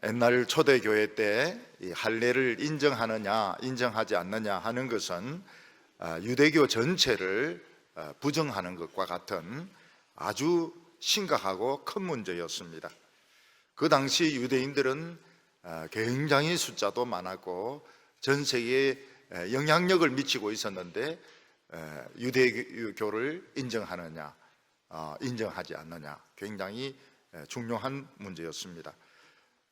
옛날 초대교회 때 이 할례를 인정하느냐 인정하지 않느냐 하는 것은 유대교 전체를 부정하는 것과 같은 아주 심각하고 큰 문제였습니다. 그 당시 유대인들은 굉장히 숫자도 많았고 전 세계에 영향력을 미치고 있었는데 유대교를 인정하느냐 인정하지 않느냐 굉장히 중요한 문제였습니다.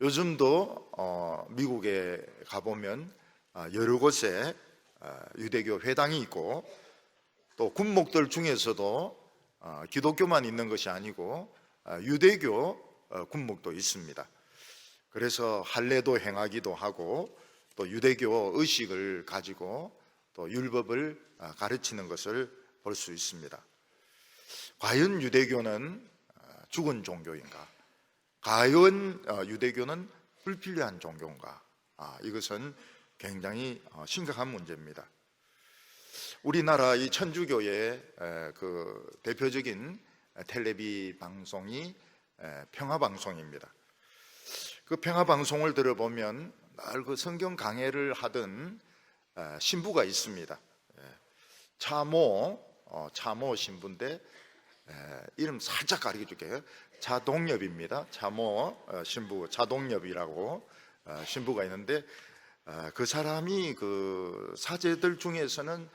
요즘도 미국에 가보면 여러 곳에 유대교 회당이 있고 또 군목들 중에서도 기독교만 있는 것이 아니고 유대교 군목도 있습니다. 그래서 할례도 행하기도 하고 또 유대교 의식을 가지고 또 율법을 가르치는 것을 볼 수 있습니다. 과연 유대교는 죽은 종교인가? 과연 유대교는 불필요한 종교인가? 이것은 굉장히 심각한 문제입니다. 우리나라 이 천주교의 그 대표적인 텔레비 방송이 평화방송입니다. 그 평화방송을 들어보면 늘 그 성경 강해를 하던 신부가 있습니다. 차모 신부인데 이름 살짝 가르쳐 줄게요. 차동엽입니다. 차모 신부 차동엽이라고 신부가 있는데 그 사람이 그 사제들 중에서는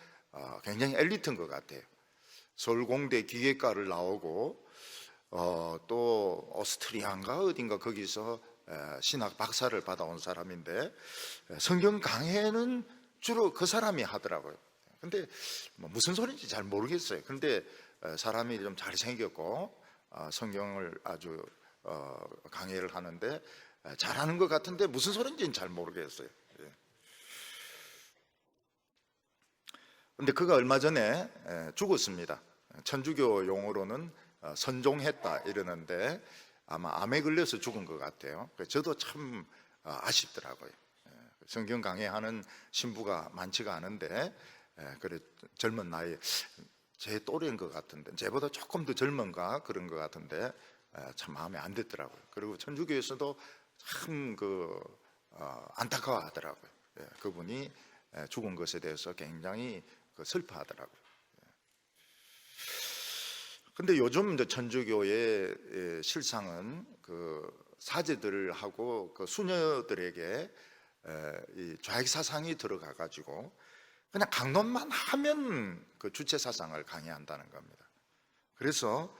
굉장히 엘리트인 것 같아요. 서울공대 기계과를 나오고 또 오스트리아인가 어딘가 거기서 신학 박사를 받아온 사람인데 성경 강해는 주로 그 사람이 하더라고요. 근데 무슨 소리인지 잘 모르겠어요. 근데 사람이 좀 잘생겼고 성경을 아주 강해를 하는데 잘하는 것 같은데 무슨 소리인지는 잘 모르겠어요. 근데 그가 얼마 전에 죽었습니다. 천주교 용어로는 선종했다 이러는데 아마 암에 걸려서 죽은 것 같아요. 저도 참 아쉽더라고요. 성경 강해하는 신부가 많지가 않은데 그래 젊은 나이 제 또래인 것 같은데 제보다 조금 더 젊은가 그런 것 같은데 참 마음에 안 듣더라고요. 그리고 천주교에서도 참 안타까워하더라고요. 그분이 죽은 것에 대해서 굉장히 슬퍼하더라고요. 근데 요즘 천주교의 실상은 그 사제들하고 그 수녀들에게 이 좌익 사상이 들어가 가지고 그냥 강론만 하면 그 주체 사상을 강요한다는 겁니다. 그래서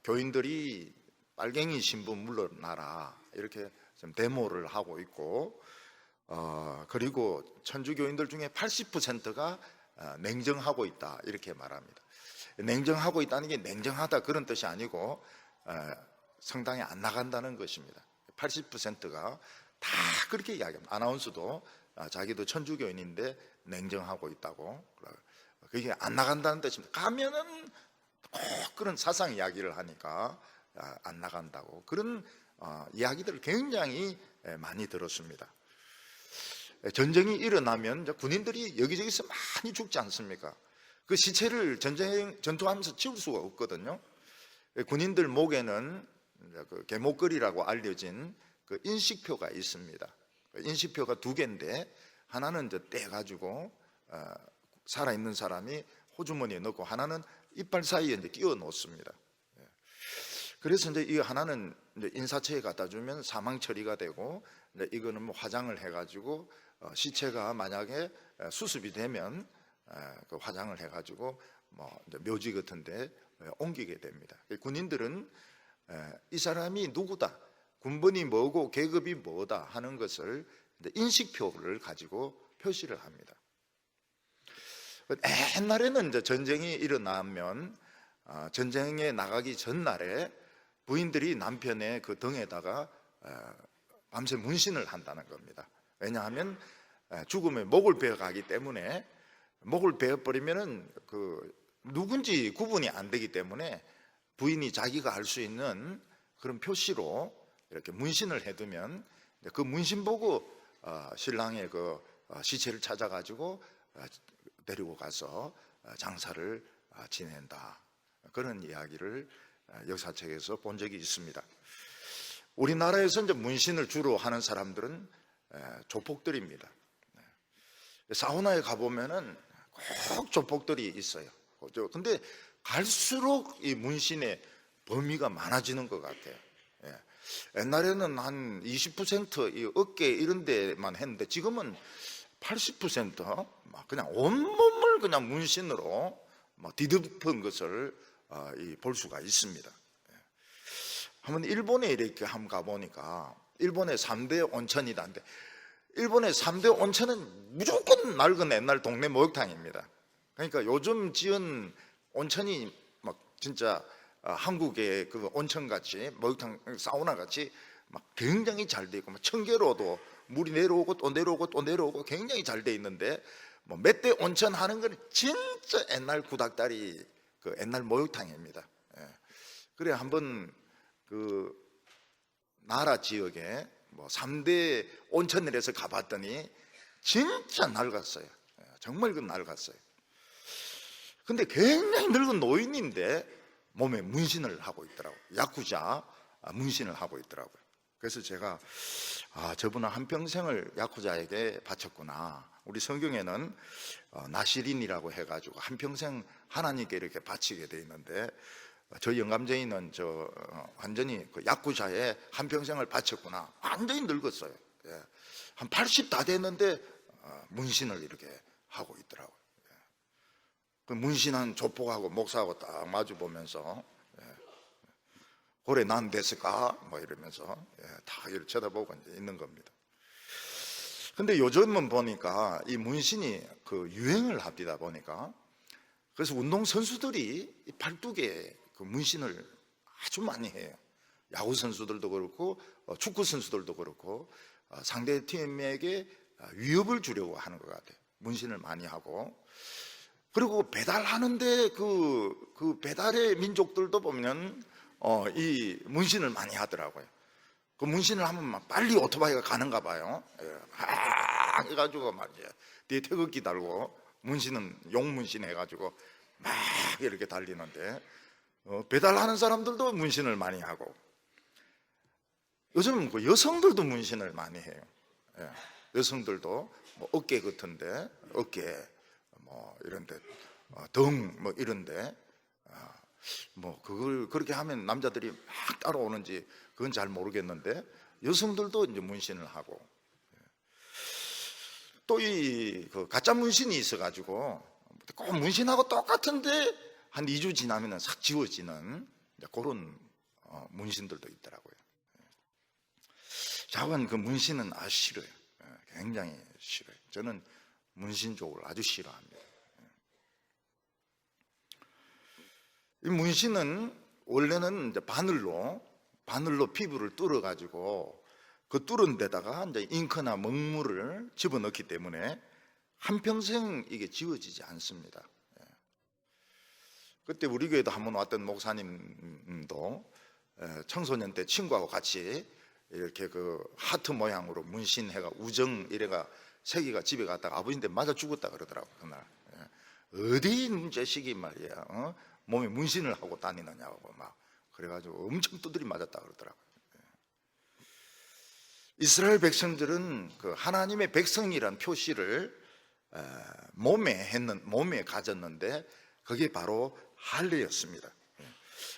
교인들이 빨갱이 신부 물러나라 이렇게 좀 데모를 하고 있고 그리고 천주교인들 중에 80%가 냉정하고 있다 이렇게 말합니다. 냉정하고 있다는 게 냉정하다 그런 뜻이 아니고 성당에 안 나간다는 것입니다. 80%가 다 그렇게 이야기합니다. 아나운서도 자기도 천주교인인데 냉정하고 있다고. 그게 안 나간다는 뜻입니다. 가면은 꼭 그런 사상 이야기를 하니까 안 나간다고. 그런 이야기들을 굉장히 많이 들었습니다. 전쟁이 일어나면 군인들이 여기저기서 많이 죽지 않습니까? 그 시체를 전투하면서 치울 수가 없거든요. 군인들 목에는 그 개목걸이라고 알려진 그 인식표가 있습니다. 인식표가 두 개인데 하나는 이제 떼가지고 살아있는 사람이 호주머니에 넣고 하나는 이빨 사이에 이제 끼워 놓습니다. 그래서 이제 이 하나는 이제 인사처에 갖다 주면 사망 처리가 되고 이제 이거는 뭐 화장을 해가지고 시체가 만약에 수습이 되면 그 화장을 해가지고 뭐 이제 묘지 같은데 옮기게 됩니다. 군인들은 이 사람이 누구다, 군번이 뭐고 계급이 뭐다 하는 것을 인식표를 가지고 표시를 합니다. 옛날에는 이제 전쟁이 일어나면 전쟁에 나가기 전날에 부인들이 남편의 그 등에다가 밤새 문신을 한다는 겁니다. 왜냐하면 죽으면 목을 베어가기 때문에 목을 베어버리면은 그 누군지 구분이 안 되기 때문에 부인이 자기가 알 수 있는 그런 표시로 이렇게 문신을 해두면 그 문신 보고 신랑의 그 시체를 찾아가지고 데리고 가서 장사를 지낸다. 그런 이야기를 역사책에서 본 적이 있습니다. 우리나라에서 이제 문신을 주로 하는 사람들은 조폭들입니다. 사우나에 가보면은 꼭 조폭들이 있어요. 근데 갈수록 이 문신의 범위가 많아지는 것 같아요. 옛날에는 한 20%이 어깨 이런 데만 했는데 지금은 80% 그냥 온몸을 그냥 문신으로 뒤덮은 것을 볼 수가 있습니다. 한번 일본에 이렇게 한번 가보니까 일본의 3대 온천이다는데, 일본의 3대 온천은 무조건 낡은 옛날 동네 목욕탕입니다. 그러니까 요즘 지은 온천이 막 진짜 한국의 그 온천같이, 목욕탕, 사우나 같이 막 굉장히 잘 돼 있고, 청계로도 물이 내려오고 또 내려오고 또 내려오고 굉장히 잘 돼 있는데, 몇 대 온천 하는 건 진짜 옛날 구닥다리 그 옛날 목욕탕입니다. 그래 한번 그 나라 지역에 3대 온천을 해서 가봤더니 진짜 낡았어요. 정말 그 낡았어요. 근데 굉장히 늙은 노인인데 몸에 문신을 하고 있더라고요. 야쿠자 문신을 하고 있더라고요. 그래서 제가 저분은 한평생을 야쿠자에게 바쳤구나. 우리 성경에는 나시린이라고 해가지고 한평생 하나님께 이렇게 바치게 돼 있는데, 저 영감쟁이는 완전히 그 야쿠자에 한평생을 바쳤구나. 완전히 늙었어요. 한 80 다 됐는데 문신을 이렇게 하고 있더라고요. 그 문신한 조폭하고 목사하고 딱 마주 보면서 고래 난 됐을까? 이러면서 다 이렇게 쳐다보고 이제 있는 겁니다. 근데 요즘은 보니까 이 문신이 그 유행을 합니다 보니까, 그래서 운동 선수들이 팔뚝에 그 문신을 아주 많이 해요. 야구 선수들도 그렇고 축구 선수들도 그렇고 상대 팀에게 위협을 주려고 하는 것 같아요. 문신을 많이 하고. 그리고 배달하는데 그 배달의 민족들도 보면 이 문신을 많이 하더라고요. 그 문신을 하면 막 빨리 오토바이가 가는가 봐요. 해가지고 말이야 뒤에 태극기 달고, 문신은 용문신 해가지고 막 이렇게 달리는데, 배달하는 사람들도 문신을 많이 하고, 요즘 그 여성들도 문신을 많이 해요. 여성들도 어깨 같은데, 어깨 이런데, 등 이런데, 그걸 그렇게 하면 남자들이 막 따라오는지 그건 잘 모르겠는데, 여성들도 이제 문신을 하고, 또 그 가짜 문신이 있어가지고 꼭 문신하고 똑같은데 한 2주 지나면 싹 지워지는 그런 문신들도 있더라고요. 저는 그 문신은 아주 싫어요. 굉장히 싫어요. 저는 문신 쪽을 아주 싫어합니다. 이 문신은 원래는 이제 바늘로 피부를 뚫어가지고 그 뚫은 데다가 이제 잉크나 먹물을 집어넣기 때문에 한평생 이게 지워지지 않습니다. 그때 우리 교회도 한번 왔던 목사님도 청소년 때 친구하고 같이 이렇게 그 하트 모양으로 문신해가 우정 이래가 새기가 집에 갔다가 아버지한테 맞아 죽었다 그러더라고 그날. 어디 문제식이 말이야 몸에 문신을 하고 다니느냐고 막 그래가지고 엄청 두드리 맞았다 그러더라고요. 이스라엘 백성들은 그 하나님의 백성이란 표시를 몸에 가졌는데 그게 바로 할례였습니다.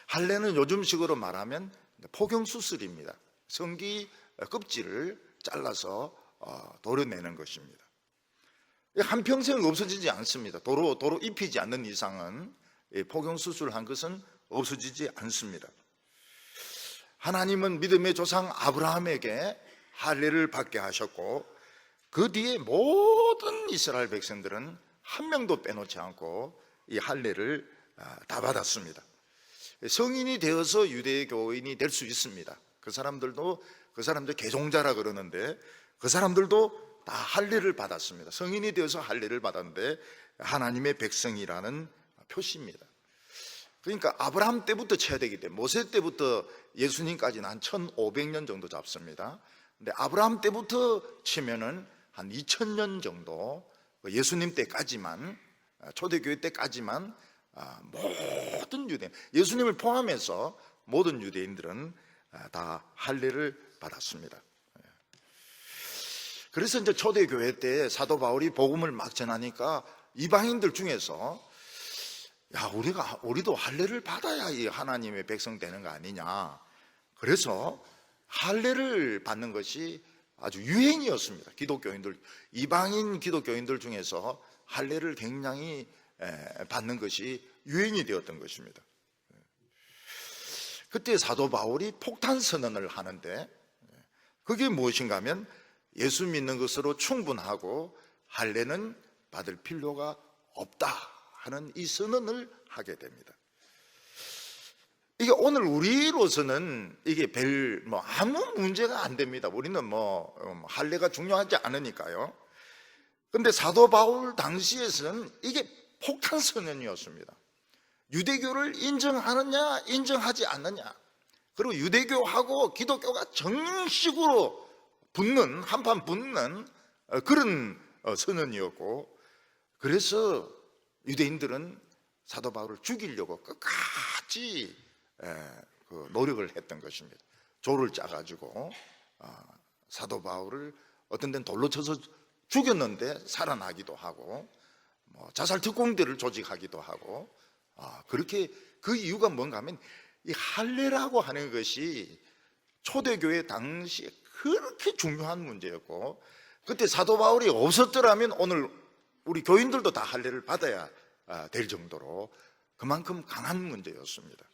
할례는 요즘식으로 말하면 포경수술입니다. 성기 껍질을 잘라서 도려내는 것입니다. 한평생 없어지지 않습니다. 도로 입히지 않는 이상은 포경수술한 것은 없어지지 않습니다. 하나님은 믿음의 조상 아브라함에게 할례를 받게 하셨고, 그 뒤에 모든 이스라엘 백성들은 한 명도 빼놓지 않고 이 할례를 다 받았습니다. 성인이 되어서 유대 교인이 될 수 있습니다. 그 사람들 개종자라 그러는데 그 사람들도 다 할례를 받았습니다. 성인이 되어서 할례를 받았는데 하나님의 백성이라는 표시입니다. 그러니까 아브라함 때부터 쳐야 되기 때문에, 모세 때부터 예수님까지는 한 1500년 정도 잡습니다. 근데 아브라함 때부터 치면은 한 2000년 정도, 예수님 때까지만, 초대교회 때까지만 모든 유대인, 예수님을 포함해서 모든 유대인들은 다 할례를 받았습니다. 그래서 이제 초대교회 때 사도 바울이 복음을 막 전하니까 이방인들 중에서 야, 우리도 할례를 받아야 이 하나님의 백성 되는 거 아니냐. 그래서 할례를 받는 것이 아주 유행이었습니다. 기독교인들, 이방인 기독교인들 중에서 할례를 굉장히 받는 것이 유행이 되었던 것입니다. 그때 사도 바울이 폭탄 선언을 하는데 그게 무엇인가 하면 예수 믿는 것으로 충분하고 할례는 받을 필요가 없다 하는 이 선언을 하게 됩니다. 이게 오늘 우리로서는 이게 아무 문제가 안 됩니다. 우리는 할례가 중요하지 않으니까요. 근데 사도 바울 당시에서는 이게 폭탄 선언이었습니다. 유대교를 인정하느냐 인정하지 않느냐, 그리고 유대교하고 기독교가 정식으로 한판 붙는 그런 선언이었고, 그래서 유대인들은 사도 바울을 죽이려고 끝까지 노력을 했던 것입니다. 조를 짜가지고 사도 바울을 어떤 데는 돌로 쳐서 죽였는데 살아나기도 하고, 자살 특공대를 조직하기도 하고, 그렇게 그 이유가 뭔가 하면 이 할례라고 하는 것이 초대교회 당시에 그렇게 중요한 문제였고, 그때 사도 바울이 없었더라면 오늘 우리 교인들도 다 할례를 받아야 될 정도로 그만큼 강한 문제였습니다.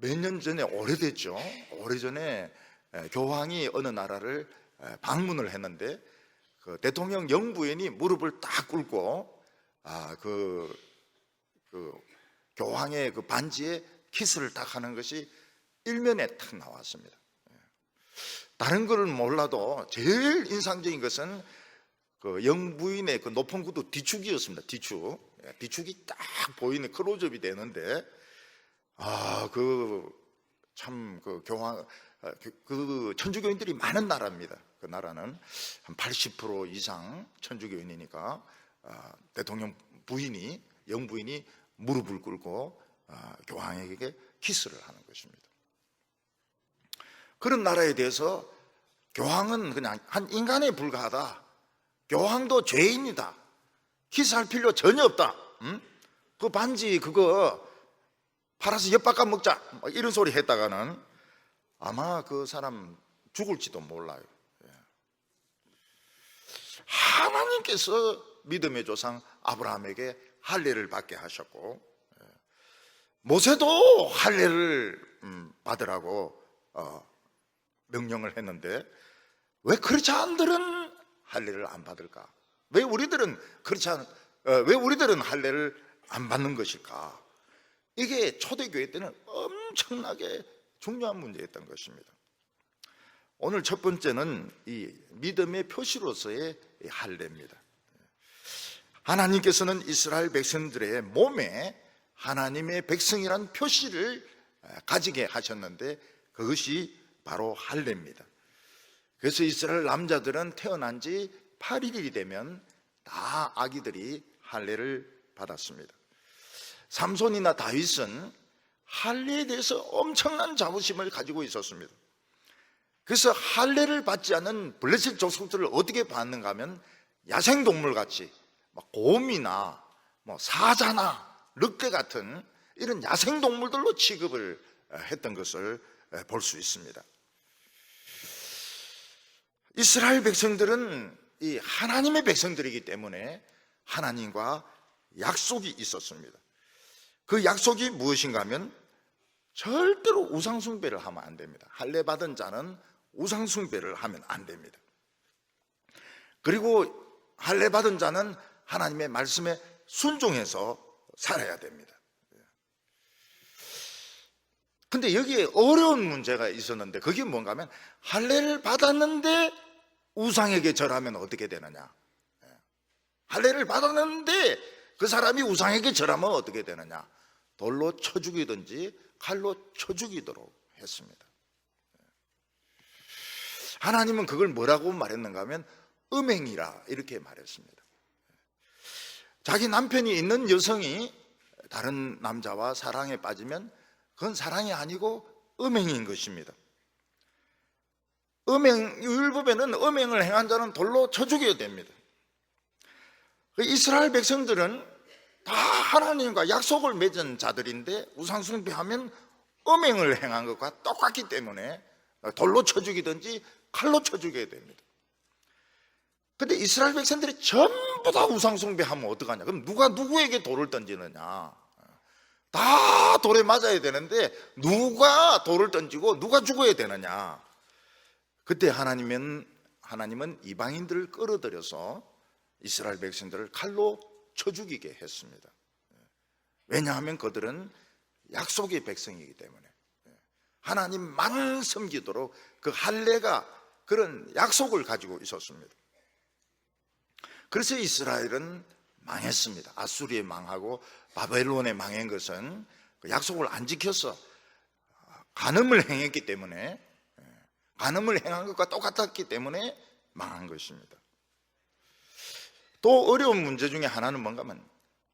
몇 년 전에, 오래됐죠. 오래전에 교황이 어느 나라를 방문을 했는데 그 대통령 영부인이 무릎을 딱 꿇고 그 교황의 그 반지에 키스를 딱 하는 것이 일면에 딱 나왔습니다. 다른 걸 몰라도 제일 인상적인 것은 그 영부인의 그 높은 구두 뒤축이었습니다. 뒤축이 딱 보이는 클로즈업이 되는데, 그 교황, 그 천주교인들이 많은 나라입니다. 그 나라는 한 80% 이상 천주교인이니까 대통령 영부인이 무릎을 꿇고 교황에게 키스를 하는 것입니다. 그런 나라에 대해서 교황은 그냥 한 인간에 불과하다, 교황도 죄인이다, 키스할 필요 전혀 없다, 그 반지 그거 팔아서 엿바꿔 먹자, 이런 소리 했다가는 아마 그 사람 죽을지도 몰라요. 하나님께서 믿음의 조상 아브라함에게 할례를 받게 하셨고, 모세도 할례를 받으라고 명령을 했는데 왜 그렇지 않은들은 할례를 안 받을까? 왜 우리들은 할례를 안 받는 것일까? 이게 초대교회 때는 엄청나게 중요한 문제였던 것입니다. 오늘 첫 번째는 이 믿음의 표시로서의 할례입니다. 하나님께서는 이스라엘 백성들의 몸에 하나님의 백성이란 표시를 가지게 하셨는데 그것이 바로 할례입니다. 그래서 이스라엘 남자들은 태어난 지 8일이 되면 다 아기들이 할례를 받았습니다. 삼손이나 다윗은 할례에 대해서 엄청난 자부심을 가지고 있었습니다. 그래서 할례를 받지 않은 블레셋 족속들을 어떻게 받는가 하면 야생동물같이 곰이나 사자나 늑대 같은 이런 야생동물들로 취급을 했던 것을 볼 수 있습니다. 이스라엘 백성들은 이 하나님의 백성들이기 때문에 하나님과 약속이 있었습니다. 그 약속이 무엇인가 하면 절대로 우상숭배를 하면 안 됩니다. 할례 받은 자는 우상숭배를 하면 안 됩니다. 그리고 할례 받은 자는 하나님의 말씀에 순종해서 살아야 됩니다. 근데 여기에 어려운 문제가 있었는데 그게 뭔가 하면 할례를 받았는데 우상에게 절하면 어떻게 되느냐? 할례를 받았는데 그 사람이 우상에게 절하면 어떻게 되느냐? 돌로 쳐 죽이든지 칼로 쳐 죽이도록 했습니다. 하나님은 그걸 뭐라고 말했는가 하면 음행이라 이렇게 말했습니다. 자기 남편이 있는 여성이 다른 남자와 사랑에 빠지면 그건 사랑이 아니고 음행인 것입니다. 율법에는 음행을 행한 자는 돌로 쳐 죽여야 됩니다. 이스라엘 백성들은 다 하나님과 약속을 맺은 자들인데 우상숭배하면 음행을 행한 것과 똑같기 때문에 돌로 쳐 죽이든지 칼로 쳐 죽여야 됩니다. 근데 이스라엘 백성들이 전부 다 우상숭배하면 어떡하냐? 그럼 누가 누구에게 돌을 던지느냐? 다 돌에 맞아야 되는데 누가 돌을 던지고 누가 죽어야 되느냐? 그때 하나님은 이방인들을 끌어들여서 이스라엘 백성들을 칼로 쳐 죽이게 했습니다. 왜냐하면 그들은 약속의 백성이기 때문에 하나님만 섬기도록 그 할례가 그런 약속을 가지고 있었습니다. 그래서 이스라엘은 망했습니다. 아수리에 망하고 바벨론에 망한 것은 그 약속을 안 지켜서 간음을 행했기 때문에, 간음을 행한 것과 똑같았기 때문에 망한 것입니다. 또 어려운 문제 중에 하나는 뭔가 하면,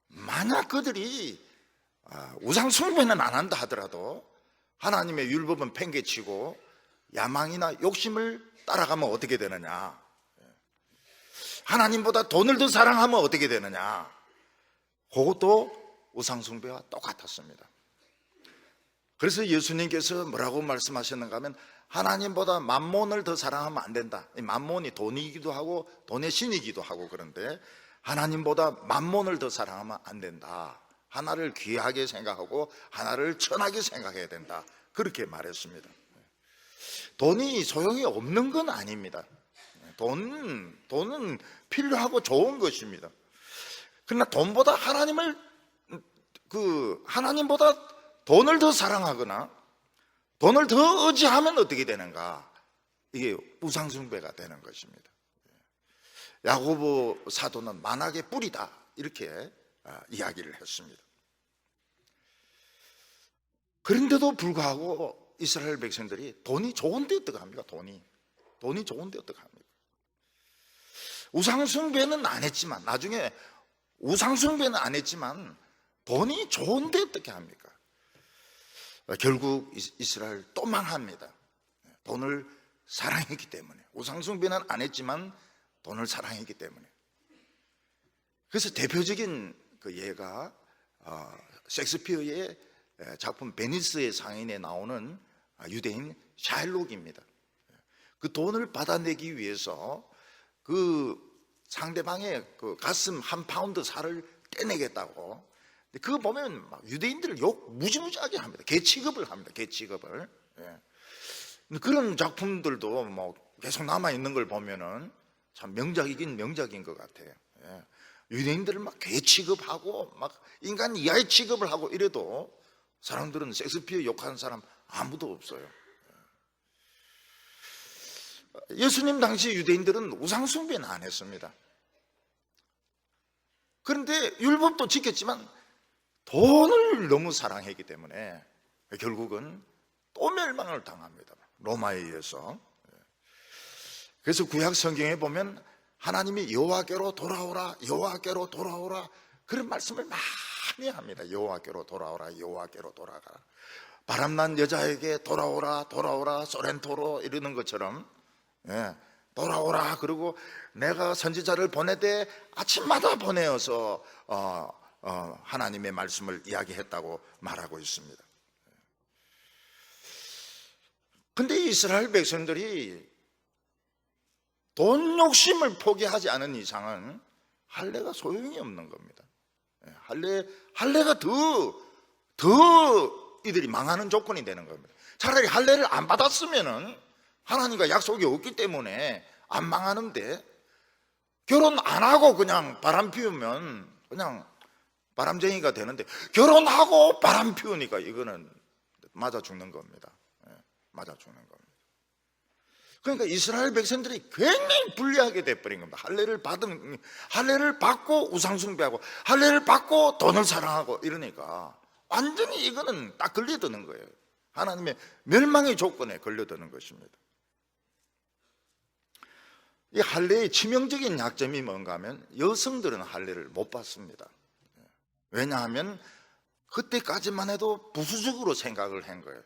만약 그들이 우상 숭배는 안 한다 하더라도 하나님의 율법은 팽개치고 야망이나 욕심을 따라가면 어떻게 되느냐? 하나님보다 돈을 더 사랑하면 어떻게 되느냐? 그것도 우상 숭배와 똑같았습니다. 그래서 예수님께서 뭐라고 말씀하셨는가 하면, 하나님보다 만몬을 더 사랑하면 안 된다. 이 만몬이 돈이기도 하고 돈의 신이기도 하고, 그런데 하나님보다 만몬을 더 사랑하면 안 된다. 하나를 귀하게 생각하고 하나를 천하게 생각해야 된다. 그렇게 말했습니다. 돈이 소용이 없는 건 아닙니다. 돈은 필요하고 좋은 것입니다. 그러나 돈보다 하나님보다 돈을 더 사랑하거나 돈을 더 의지하면 어떻게 되는가? 이게 우상숭배가 되는 것입니다. 야고보 사도는 만악의 뿌리다, 이렇게 이야기를 했습니다. 그런데도 불구하고 이스라엘 백성들이 돈이 좋은데 어떡합니까? 돈이 좋은데 어떡합니까? 우상숭배는 안 했지만, 나중에 우상숭배는 안 했지만 돈이 좋은데 어떻게 합니까? 결국 이스라엘 또 망합니다. 돈을 사랑했기 때문에. 우상숭배는 안 했지만 돈을 사랑했기 때문에. 그래서 대표적인 그 예가 셰익스피어의 작품 베니스의 상인에 나오는 유대인 샤일록입니다. 그 돈을 받아내기 위해서 그 상대방의 그 가슴 한 파운드 살을 떼내겠다고, 그거 보면 막 유대인들을 욕 무지무지하게 합니다. 개취급을 합니다. 개취급을. 그런 작품들도 뭐 계속 남아 있는 걸 보면은 참 명작이긴 명작인 것 같아요. 유대인들을 막 개취급하고 막 인간 이하의 취급을 하고 이래도 사람들은 셰익스피어 욕하는 사람 아무도 없어요. 예수님 당시 유대인들은 우상숭배는 안 했습니다. 그런데 율법도 지켰지만 돈을 너무 사랑했기 때문에 결국은 또 멸망을 당합니다. 로마에 의해서. 그래서 구약 성경에 보면 하나님이 여호와께로 돌아오라, 여호와께로 돌아오라, 그런 말씀을 많이 합니다. 여호와께로 돌아오라, 여호와께로 돌아가라. 바람난 여자에게 돌아오라, 돌아오라, 소렌토로 이러는 것처럼 돌아오라. 그리고 내가 선지자를 보내되 아침마다 보내어서 하나님의 말씀을 이야기했다고 말하고 있습니다. 근데 이스라엘 백성들이 돈 욕심을 포기하지 않은 이상은 할례가 소용이 없는 겁니다. 할례가 더 이들이 망하는 조건이 되는 겁니다. 차라리 할례를 안 받았으면은 하나님과 약속이 없기 때문에 안 망하는데, 결혼 안 하고 그냥 바람 피우면 그냥 바람쟁이가 되는데, 결혼하고 바람 피우니까 이거는 맞아 죽는 겁니다. 맞아 죽는 겁니다. 그러니까 이스라엘 백성들이 굉장히 불리하게 돼버린 겁니다. 할례를 받고 우상숭배하고, 할례를 받고 돈을 사랑하고 이러니까 완전히 이거는 딱 걸려드는 거예요. 하나님의 멸망의 조건에 걸려드는 것입니다. 이 할례의 치명적인 약점이 뭔가 하면, 여성들은 할례를 못 받습니다. 왜냐하면 그때까지만 해도 부수적으로 생각을 한 거예요.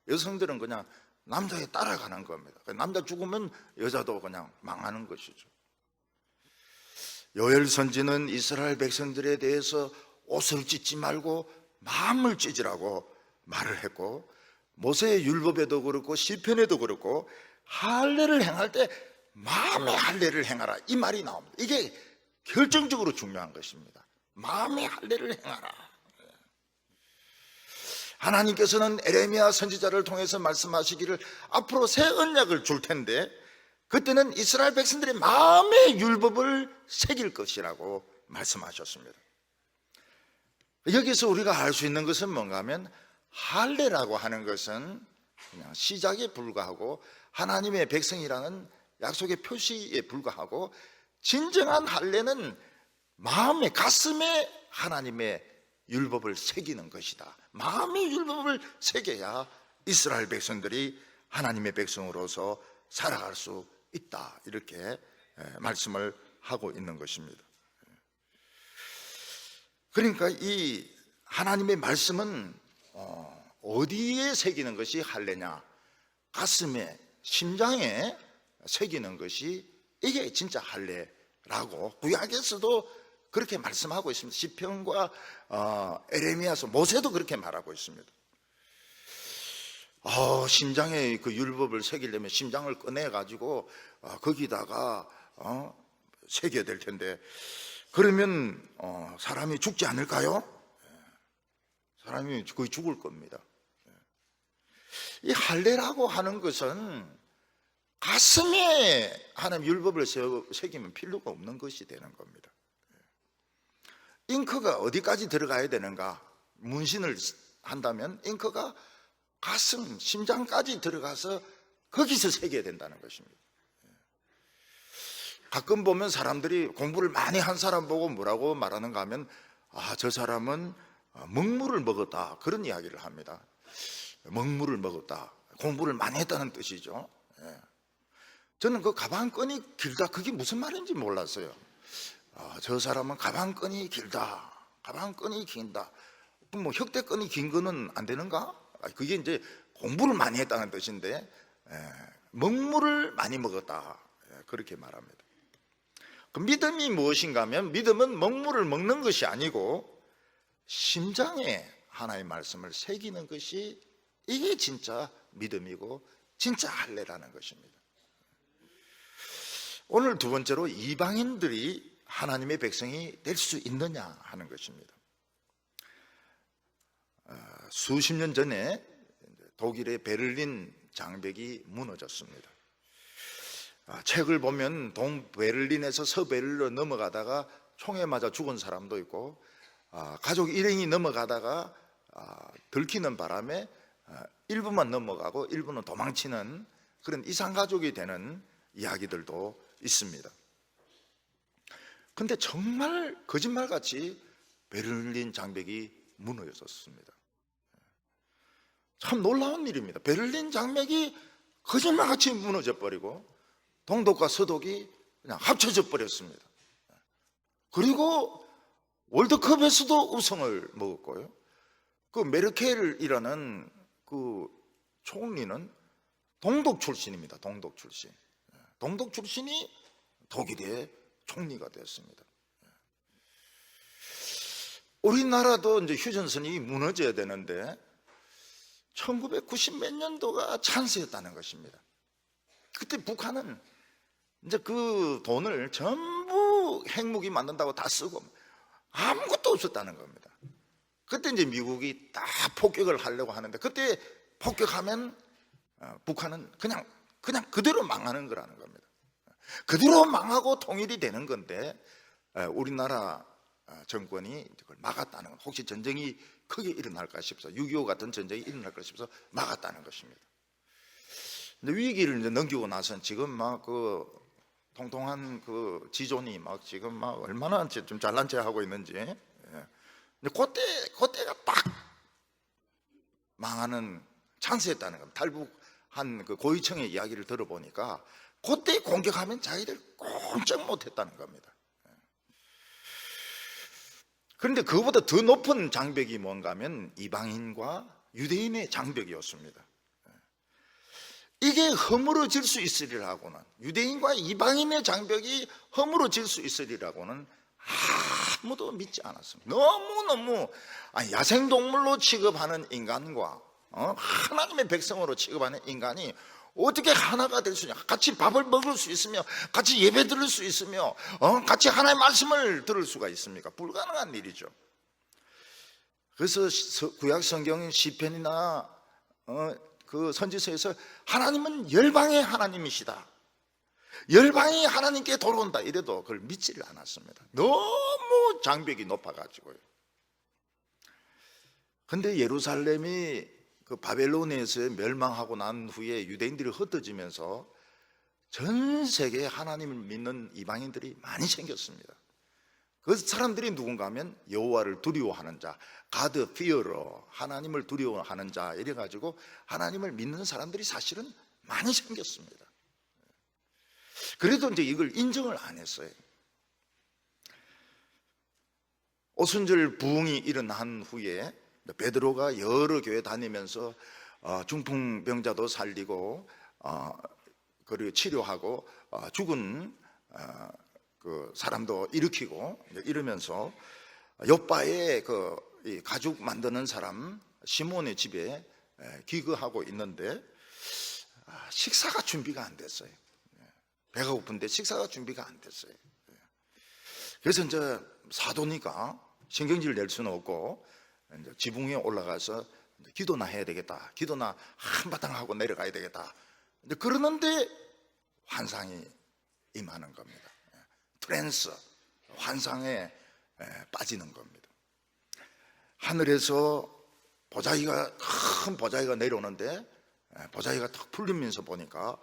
여성들은 그냥 남자에 따라가는 겁니다. 남자 죽으면 여자도 그냥 망하는 것이죠. 요엘 선지는 이스라엘 백성들에 대해서 옷을 찢지 말고 마음을 찢으라고 말을 했고, 모세의 율법에도 그렇고 시편에도 그렇고 할례를 행할 때 마음의 할례를 행하라, 이 말이 나옵니다. 이게 결정적으로 중요한 것입니다. 마음의 할례를 행하라. 하나님께서는 에레미야 선지자를 통해서 말씀하시기를 앞으로 새 언약을 줄 텐데 그때는 이스라엘 백성들의 마음의 율법을 새길 것이라고 말씀하셨습니다. 여기서 우리가 알 수 있는 것은 뭔가 하면, 할례라고 하는 것은 그냥 시작에 불과하고 하나님의 백성이라는 약속의 표시에 불과하고, 진정한 할례는 마음의, 가슴에 하나님의 율법을 새기는 것이다. 마음의 율법을 새겨야 이스라엘 백성들이 하나님의 백성으로서 살아갈 수 있다, 이렇게 말씀을 하고 있는 것입니다. 그러니까 이 하나님의 말씀은 어디에 새기는 것이 할례냐? 가슴에, 심장에 새기는 것이 이게 진짜 할례라고 구약에서도 그렇게 말씀하고 있습니다. 시편과 에레미야서, 모세도 그렇게 말하고 있습니다. 심장에 그 율법을 새기려면 심장을 꺼내가지고 거기다가 새겨야 될 텐데, 그러면 사람이 죽지 않을까요? 사람이 거의 죽을 겁니다. 이 할례라고 하는 것은 가슴에 하나님 율법을 새기면 필요가 없는 것이 되는 겁니다. 잉크가 어디까지 들어가야 되는가? 문신을 한다면 잉크가 가슴, 심장까지 들어가서 거기서 새겨야 된다는 것입니다. 가끔 보면 사람들이 공부를 많이 한 사람 보고 뭐라고 말하는가 하면, 저 사람은 먹물을 먹었다, 그런 이야기를 합니다. 먹물을 먹었다, 공부를 많이 했다는 뜻이죠. 저는 그 가방끈이 길다, 그게 무슨 말인지 몰랐어요. 저 사람은 가방끈이 길다, 가방끈이 긴다. 그럼 뭐 혁대끈이 긴 거는 안 되는가? 그게 이제 공부를 많이 했다는 뜻인데, 먹물을 많이 먹었다, 그렇게 말합니다. 그 믿음이 무엇인가 하면, 믿음은 먹물을 먹는 것이 아니고 심장에 하나의 말씀을 새기는 것이, 이게 진짜 믿음이고 진짜 할례라는 것입니다. 오늘 두 번째로, 이방인들이 하나님의 백성이 될 수 있느냐 하는 것입니다. 수십 년 전에 독일의 베를린 장벽이 무너졌습니다. 책을 보면 동베를린에서 서베를린으로 넘어가다가 총에 맞아 죽은 사람도 있고, 가족 일행이 넘어가다가 들키는 바람에 일부만 넘어가고 일부는 도망치는 그런 이산가족이 되는 이야기들도 있습니다. 근데 정말 거짓말같이 베를린 장벽이 무너졌습니다. 참 놀라운 일입니다. 베를린 장벽이 거짓말같이 무너져 버리고 동독과 서독이 그냥 합쳐져 버렸습니다. 그리고 월드컵에서도 우승을 먹었고요. 그 메르켈이라는 그 총리는 동독 출신입니다. 동독 출신. 동독 출신이 독일의 총리가 되었습니다. 우리나라도 이제 휴전선이 무너져야 되는데 1990 몇 년도가 찬스였다는 것입니다. 그때 북한은 이제 그 돈을 전부 핵무기 만든다고 다 쓰고 아무것도 없었다는 겁니다. 그때 이제 미국이 다 폭격을 하려고 하는데, 그때 폭격하면 북한은 그냥 그대로 망하는 거라는 겁니다. 그대로 망하고 통일이 되는 건데, 우리나라 정권이 그걸 막았다는 것. 혹시 전쟁이 크게 일어날까 싶어서, 6.25 같은 전쟁이 일어날까 싶어서 막았다는 것입니다. 근데 위기를 이제 넘기고 나서는 지금 막 그 통통한 그 지존이 막 지금 막 얼마나 좀 잘난 체 하고 있는지. 근데 그때가 딱 망하는 찬스였다는 겁니다. 탈북한 그 고위층의 이야기를 들어보니까 그때 공격하면 자기들 꼼짝 못했다는 겁니다. 그런데 그보다 더 높은 장벽이 뭔가 하면 이방인과 유대인의 장벽이었습니다. 이게 허물어질 수 있으리라고는, 유대인과 이방인의 장벽이 허물어질 수 있으리라고는 아무도 믿지 않았습니다. 너무너무 야생동물로 취급하는 인간과 하나님의 백성으로 취급하는 인간이 어떻게 하나가 될 수 있냐, 같이 밥을 먹을 수 있으며 같이 예배 드릴 수 있으며 같이 하나님의 말씀을 들을 수가 있습니까? 불가능한 일이죠. 그래서 구약 성경 시편이나 그 선지서에서 하나님은 열방의 하나님이시다, 열방이 하나님께 돌아온다 이래도 그걸 믿지를 않았습니다. 너무 장벽이 높아가지고요. 근데 예루살렘이 그 바벨론에서 멸망하고 난 후에 유대인들이 흩어지면서 전 세계에 하나님을 믿는 이방인들이 많이 생겼습니다. 그 사람들이 누군가 하면 여호와를 두려워하는 자, God fearer, 하나님을 두려워하는 자 이래가지고 하나님을 믿는 사람들이 사실은 많이 생겼습니다. 그래도 이제 이걸 인정을 안 했어요. 오순절 부흥이 일어난 후에 베드로가 여러 교회 다니면서 중풍병자도 살리고 그리고 치료하고 죽은 그 사람도 일으키고 이러면서 욥바의 그 가죽 만드는 사람 시몬의 집에 기거하고 있는데 식사가 준비가 안 됐어요. 배가 고픈데 식사가 준비가 안 됐어요. 그래서 이제 사도니까 신경질 낼 수는 없고 이제 지붕 위에 올라가서 기도나 해야 되겠다, 기도나 한바탕 하고 내려가야 되겠다. 그러는데 환상이 임하는 겁니다. 트랜스, 환상에 빠지는 겁니다. 하늘에서 보자기가, 큰 보자기가 내려오는데 보자기가 탁 풀리면서 보니까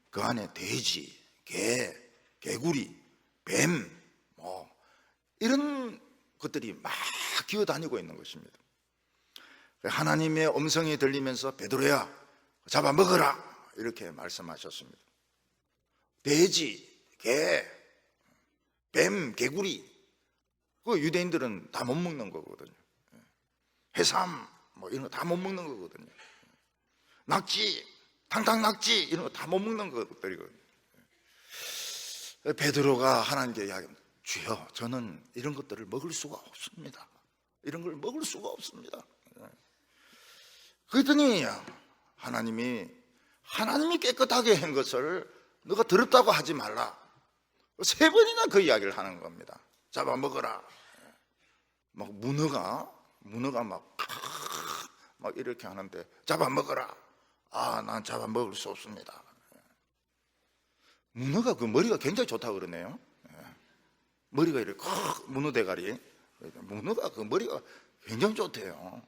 그 안에 돼지, 개, 개구리, 뱀 뭐 이런 것들이 막 기어다니고 있는 것입니다. 하나님의 음성이 들리면서 베드로야 잡아먹어라 이렇게 말씀하셨습니다. 돼지, 개, 뱀, 개구리, 그 유대인들은 다 못 먹는 거거든요. 해삼 뭐 이런 거 다 못 먹는 거거든요. 낙지, 탕탕낙지 이런 거 다 못 먹는 것들이거든요. 베드로가 하나님께 이야기합니다. 주여, 저는 이런 것들을 먹을 수가 없습니다. 이런 걸 먹을 수가 없습니다. 그랬더니 하나님이 깨끗하게 한 것을 너가 더럽다고 하지 말라. 3번이나 그 이야기를 하는 겁니다. 잡아먹어라. 막 문어가 막 이렇게 하는데 잡아먹어라. 난 잡아먹을 수 없습니다. 문어가 그 머리가 굉장히 좋다고 그러네요. 머리가 이렇게 문어 대가리, 문어가 그 머리가 굉장히 좋대요.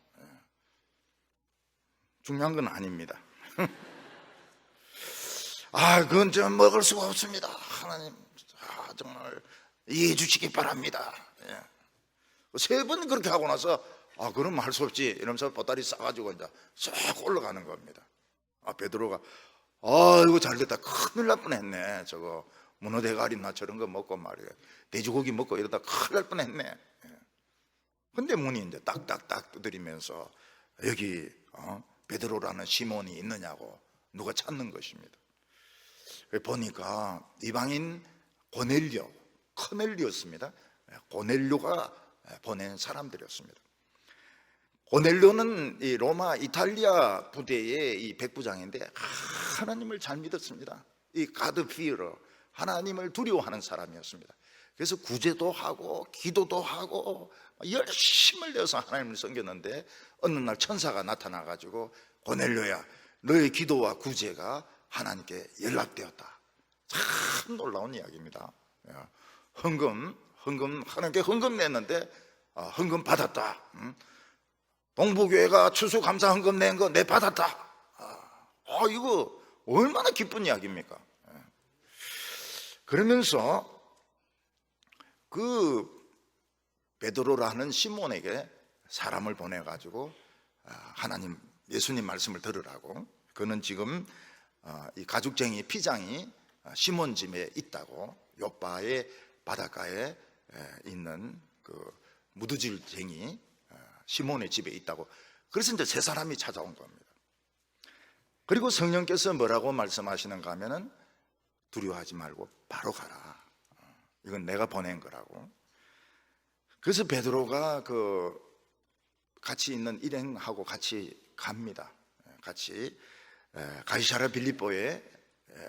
중요한 건 아닙니다. 그건 좀 먹을 수가 없습니다. 하나님, 정말 이해해 주시기 바랍니다. 3번 그렇게 하고 나서 그럼 할 수 없지 이러면서 보따리 싸가지고 이제 쏙 올라가는 겁니다. 베드로가 이거 잘됐다, 큰일 날 뻔했네. 저거 문어 대가리나 저런 거 먹고 말이야, 돼지고기 먹고 이러다 큰일 날 뻔했네. 근데 문이 이제 딱딱딱 두드리면서 여기 베드로라는 시몬이 있느냐고 누가 찾는 것입니다. 보니까 이방인 코넬료였습니다. 고넬료가 보낸 사람들이었습니다. 고넬료는 이 로마 이탈리아 부대의 이 백부장인데 하나님을 잘 믿었습니다. 이 God fearer, 하나님을 두려워하는 사람이었습니다. 그래서 구제도 하고 기도도 하고 열심을 내서 하나님을 섬겼는데 어느 날 천사가 나타나가지고 고넬료야, 너의 기도와 구제가 하나님께 연락되었다. 참 놀라운 이야기입니다. 헌금 하나님께 헌금 냈는데 헌금 받았다. 동부교회가 추수감사 헌금 낸 거 내 받았다. 이거 얼마나 기쁜 이야기입니까? 그러면서 그 베드로라는 시몬에게 사람을 보내가지고 하나님, 예수님 말씀을 들으라고. 그는 지금 이 가죽쟁이 피장이 시몬 집에 있다고, 욥바의 바닷가에 있는 그 무드질쟁이 시몬의 집에 있다고. 그래서 이제 세 사람이 찾아온 겁니다. 그리고 성령께서 뭐라고 말씀하시는가 하면은 두려워하지 말고 바로 가라. 이건 내가 보낸 거라고. 그래서 베드로가 같이 있는 일행하고 같이 갑니다. 같이 가이사랴 빌립보의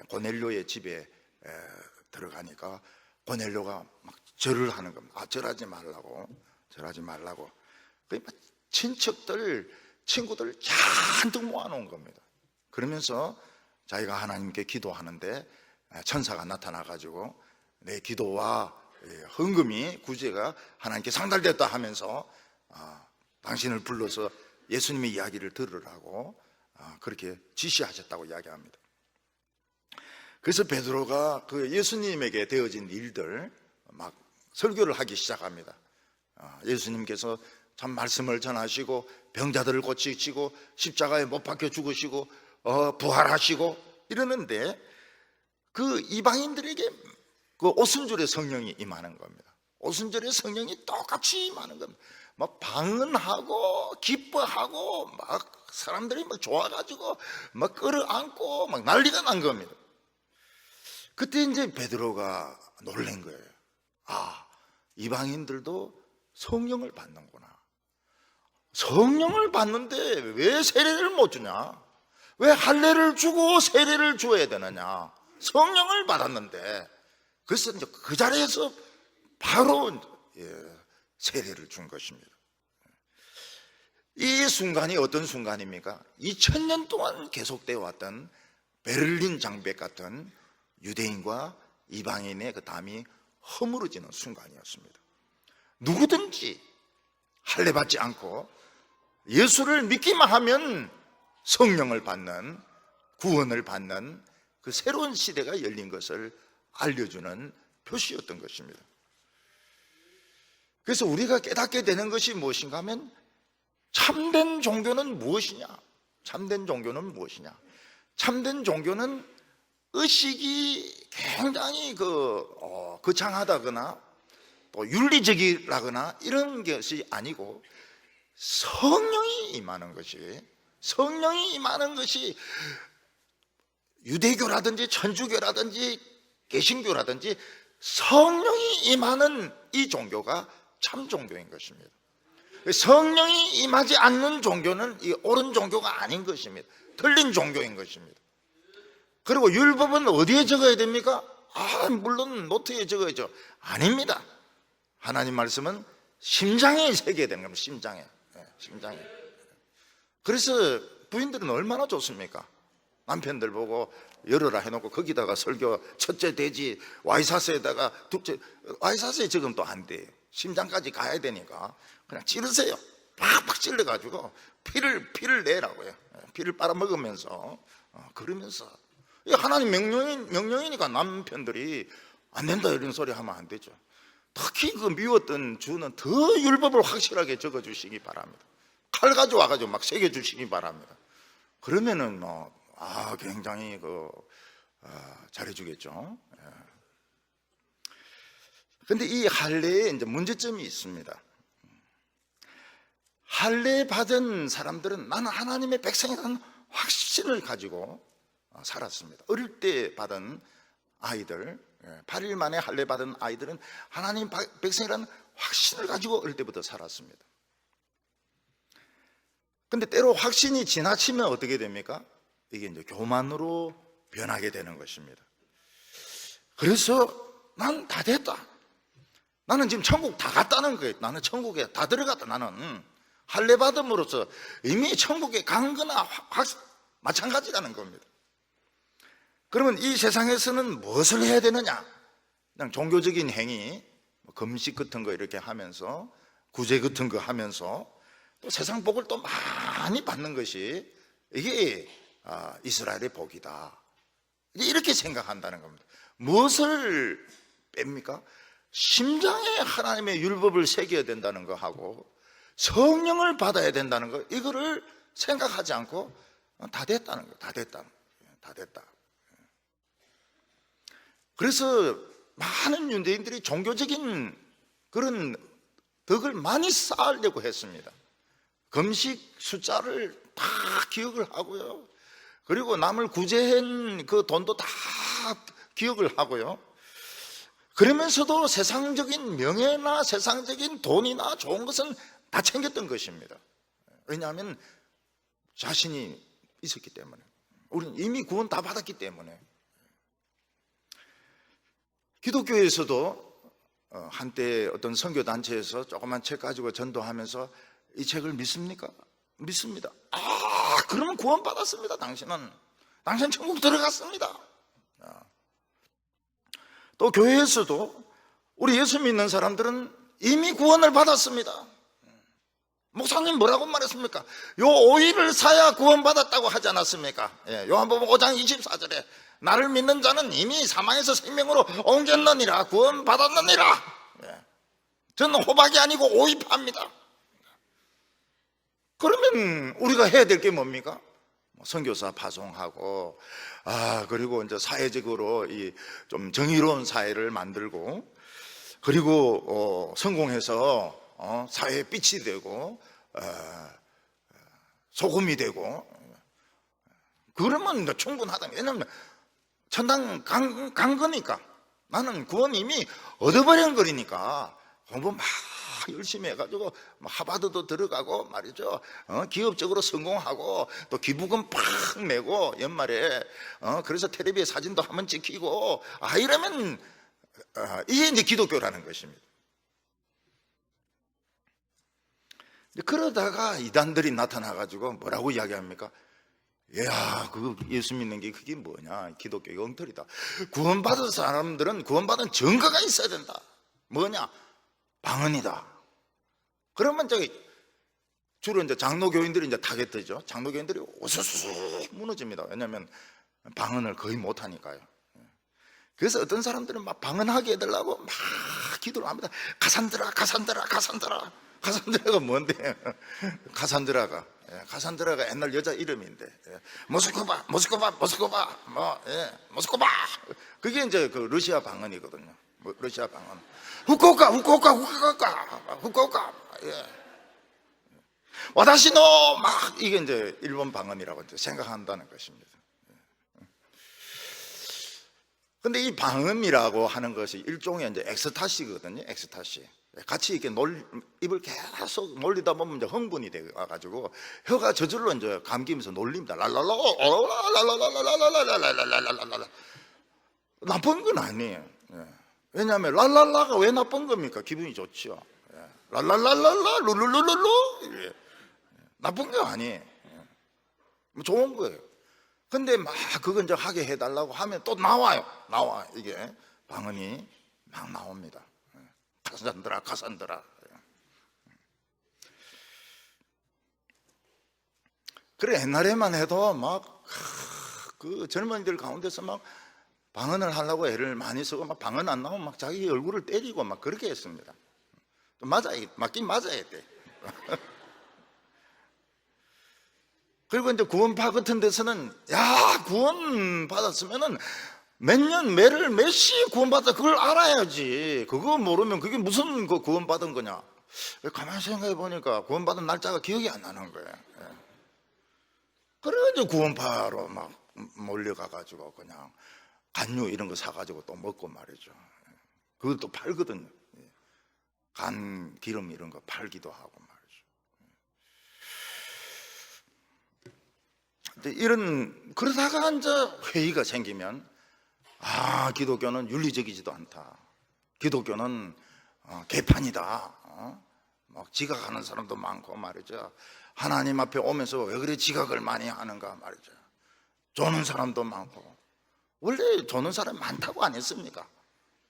고넬료의 집에 들어가니까 고넬료가 막 절을 하는 겁니다. 절하지 말라고. 그러니까 친척들, 친구들 잔뜩 모아놓은 겁니다. 그러면서 자기가 하나님께 기도하는데 천사가 나타나가지고 내 기도와 헌금이 구제가 하나님께 상달됐다 하면서 당신을 불러서 예수님의 이야기를 들으라고 그렇게 지시하셨다고 이야기합니다. 그래서 베드로가 그 예수님에게 되어진 일들 막 설교를 하기 시작합니다. 예수님께서 참 말씀을 전하시고 병자들을 고치시고 십자가에 못 박혀 죽으시고 부활하시고 이러는데 그 이방인들에게 그 오순절에 성령이 임하는 겁니다. 오순절에 성령이 똑같이 임하는 겁니다. 막 방언하고 기뻐하고 막 사람들이 막 좋아가지고 막 끌어안고 막 난리가 난 겁니다. 그때 이제 베드로가 놀란 거예요. 이방인들도 성령을 받는구나. 성령을 받는데 왜 세례를 못 주냐? 왜 할례를 주고 세례를 줘야 되느냐? 성령을 받았는데. 그래서 이제 그 자리에서 바로 세례를 준 것입니다. 이 순간이 어떤 순간입니까? 2000년 동안 계속되어 왔던 베를린 장벽 같은 유대인과 이방인의 그 담이 허물어지는 순간이었습니다. 누구든지 할례 받지 않고 예수를 믿기만 하면 성령을 받는, 구원을 받는 그 새로운 시대가 열린 것을 알려주는 표시였던 것입니다. 그래서 우리가 깨닫게 되는 것이 무엇인가 하면 참된 종교는 무엇이냐? 참된 종교는 무엇이냐? 참된 종교는 의식이 굉장히 거창하다거나 또 윤리적이라거나 이런 것이 아니고 성령이 임하는 것이 유대교라든지 천주교라든지 개신교라든지 성령이 임하는 이 종교가 참 종교인 것입니다. 성령이 임하지 않는 종교는 이 옳은 종교가 아닌 것입니다. 틀린 종교인 것입니다. 그리고 율법은 어디에 적어야 됩니까? 물론 노트에 적어야죠. 아닙니다. 하나님 말씀은 심장에 새겨야 되는 겁니다. 심장에. 그래서 부인들은 얼마나 좋습니까? 남편들 보고 열어라 해놓고 거기다가 설교 첫째 돼지 와이사스에다가 둘째 와이사스에 적으면 또 안 돼요. 심장까지 가야 되니까 그냥 찌르세요. 팍팍 찔러가지고 피를 내라고요. 피를 빨아먹으면서 그러면서 하나님 명령이니까 남편들이 안 된다 이런 소리 하면 안 되죠. 특히 그 미웠던 주는 더 율법을 확실하게 적어주시기 바랍니다. 칼 가져와가지고 막 새겨주시기 바랍니다. 그러면은 굉장히 잘해주겠죠. 그런데 이 할례에 이제 문제점이 있습니다. 할례 받은 사람들은 나는 하나님의 백성이라는 확신을 가지고 살았습니다. 어릴 때 받은 아이들, 8일 만에 할례 받은 아이들은 하나님 백성이라는 확신을 가지고 어릴 때부터 살았습니다. 근데 때로 확신이 지나치면 어떻게 됩니까? 이게 이제 교만으로 변하게 되는 것입니다. 그래서 난 다 됐다. 나는 지금 천국 다 갔다는 거예요. 나는 천국에 다 들어갔다. 나는 할례 받음으로써 이미 천국에 간 거나 마찬가지라는 겁니다. 그러면 이 세상에서는 무엇을 해야 되느냐? 그냥 종교적인 행위, 금식 같은 거 이렇게 하면서 구제 같은 거 하면서 또 세상 복을 또 많이 받는 것이 이게 이스라엘의 복이다. 이렇게 생각한다는 겁니다. 무엇을 뺍니까? 심장에 하나님의 율법을 새겨야 된다는 거 하고 성령을 받아야 된다는 거, 이거를 생각하지 않고 다 됐다는 거예요. 다 됐다. 그래서 많은 유대인들이 종교적인 그런 덕을 많이 쌓으려고 했습니다. 금식 숫자를 다 기억을 하고요. 그리고 남을 구제한 그 돈도 다 기억을 하고요. 그러면서도 세상적인 명예나 세상적인 돈이나 좋은 것은 다 챙겼던 것입니다. 왜냐하면 자신이 있었기 때문에, 우리는 이미 구원 다 받았기 때문에. 기독교에서도 한때 어떤 선교단체에서 조그만 책 가지고 전도하면서 이 책을 믿습니까? 믿습니다. 그러면 구원 받았습니다. 당신은 천국 들어갔습니다. 또 교회에서도 우리 예수 믿는 사람들은 이미 구원을 받았습니다. 목사님 뭐라고 말했습니까? 요 오일을 사야 구원 받았다고 하지 않았습니까? 요한복음 5장 24절에 나를 믿는 자는 이미 사망에서 생명으로 옮겼느니라, 구원 받았느니라. 저는 호박이 아니고 오이파입니다. 그러면 우리가 해야 될 게 뭡니까? 선교사 파송하고, 그리고 이제 사회적으로 이 좀 정의로운 사회를 만들고, 그리고 성공해서 사회의 빛이 되고 소금이 되고, 그러면 이제 충분하다. 왜냐하면 천당 간 거니까. 나는 구원 이미 얻어버린 거니까 공부 막 열심히 해가지고 하버드도 들어가고 말이죠. 기업적으로 성공하고 또 기부금 팍 내고 연말에 그래서 텔레비에 사진도 한번 찍히고, 이러면 이게 이제 기독교라는 것입니다. 그러다가 이단들이 나타나가지고 뭐라고 이야기합니까? 야, 그 예수 믿는 게 그게 뭐냐? 기독교가 엉터리다. 구원받은 사람들은 구원받은 증거가 있어야 된다. 뭐냐? 방언이다. 그러면 주로 이제 장로교인들이 이제 타겟되죠. 장로교인들이 우수수 무너집니다. 왜냐하면 방언을 거의 못하니까요. 그래서 어떤 사람들은 막 방언하게 해달라고 막 기도를 합니다. 가산드라, 가산드라, 가산드라. 가산드라가 뭔데? 가산드라가 옛날 여자 이름인데, 모스크바, 그게 이제 그 러시아 방언이거든요. 러시아 방언. 후쿠오카. 와다시노 막 이게 이제 일본 방언이라고 이제 생각한다는 것입니다. 근데 이 방언이라고 하는 것이 일종의 이제 엑스타시거든요. 엑스타시. 같이 이렇게 입을 계속 놀리다 보면 이제 흥분이 돼가지고 혀가 저절로 이제 감기면서 놀립니다. 랄랄라. 나쁜 건 아니에요. 왜냐하면 랄랄라가 왜 나쁜 겁니까? 기분이 좋죠. 랄랄랄랄라 룰룰룰룰루 나쁜 거 아니에요. 좋은 거예요. 근데 막 그거 이제 하게 해달라고 하면 또 나와 이게 방언이 막 나옵니다. 가산드라. 그래, 옛날에만 해도 막 그 젊은이들 가운데서 막 방언을 하려고 애를 많이 쓰고 막 방언 안 나오면 막 자기 얼굴을 때리고 막 그렇게 했습니다. 맞긴 맞아야 돼. 그리고 이제 구원파 같은 데서는 구원 받았으면은 몇 시에 구원받았다 그걸 알아야지. 그거 모르면 그게 무슨 그 구원받은 거냐. 가만히 생각해 보니까 구원받은 날짜가 기억이 안 나는 거예요. 그래 이제 구원파로 막 몰려가가지고 그냥 간유 이런 거 사가지고 또 먹고 말이죠. 그것도 팔거든요. 간 기름 이런 거 팔기도 하고 말이죠. 그러다가 이제 회의가 생기면 기독교는 윤리적이지도 않다. 기독교는 개판이다. 막 지각하는 사람도 많고 말이죠. 하나님 앞에 오면서 왜 그래 지각을 많이 하는가 말이죠. 조는 사람도 많고. 원래 조는 사람 많다고 안 했습니까?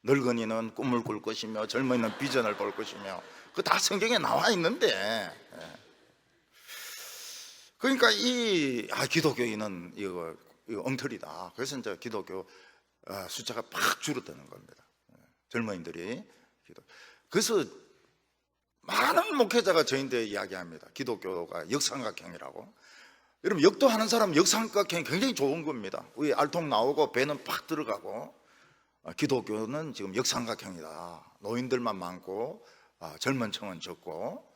늙은이는 꿈을 꿀 것이며 젊은이는 비전을 볼 것이며 그 다 성경에 나와 있는데, 그러니까 기독교인은 이거 엉터리다. 그래서 이제 기독교 숫자가 팍 줄어드는 겁니다. 젊은이들이. 그래서 많은 목회자가 저희한테 이야기합니다. 기독교가 역삼각형이라고. 여러분, 역도하는 사람은 역삼각형이 굉장히 좋은 겁니다. 위에 알통 나오고 배는 팍 들어가고. 기독교는 지금 역삼각형이다. 노인들만 많고 젊은 층은 적고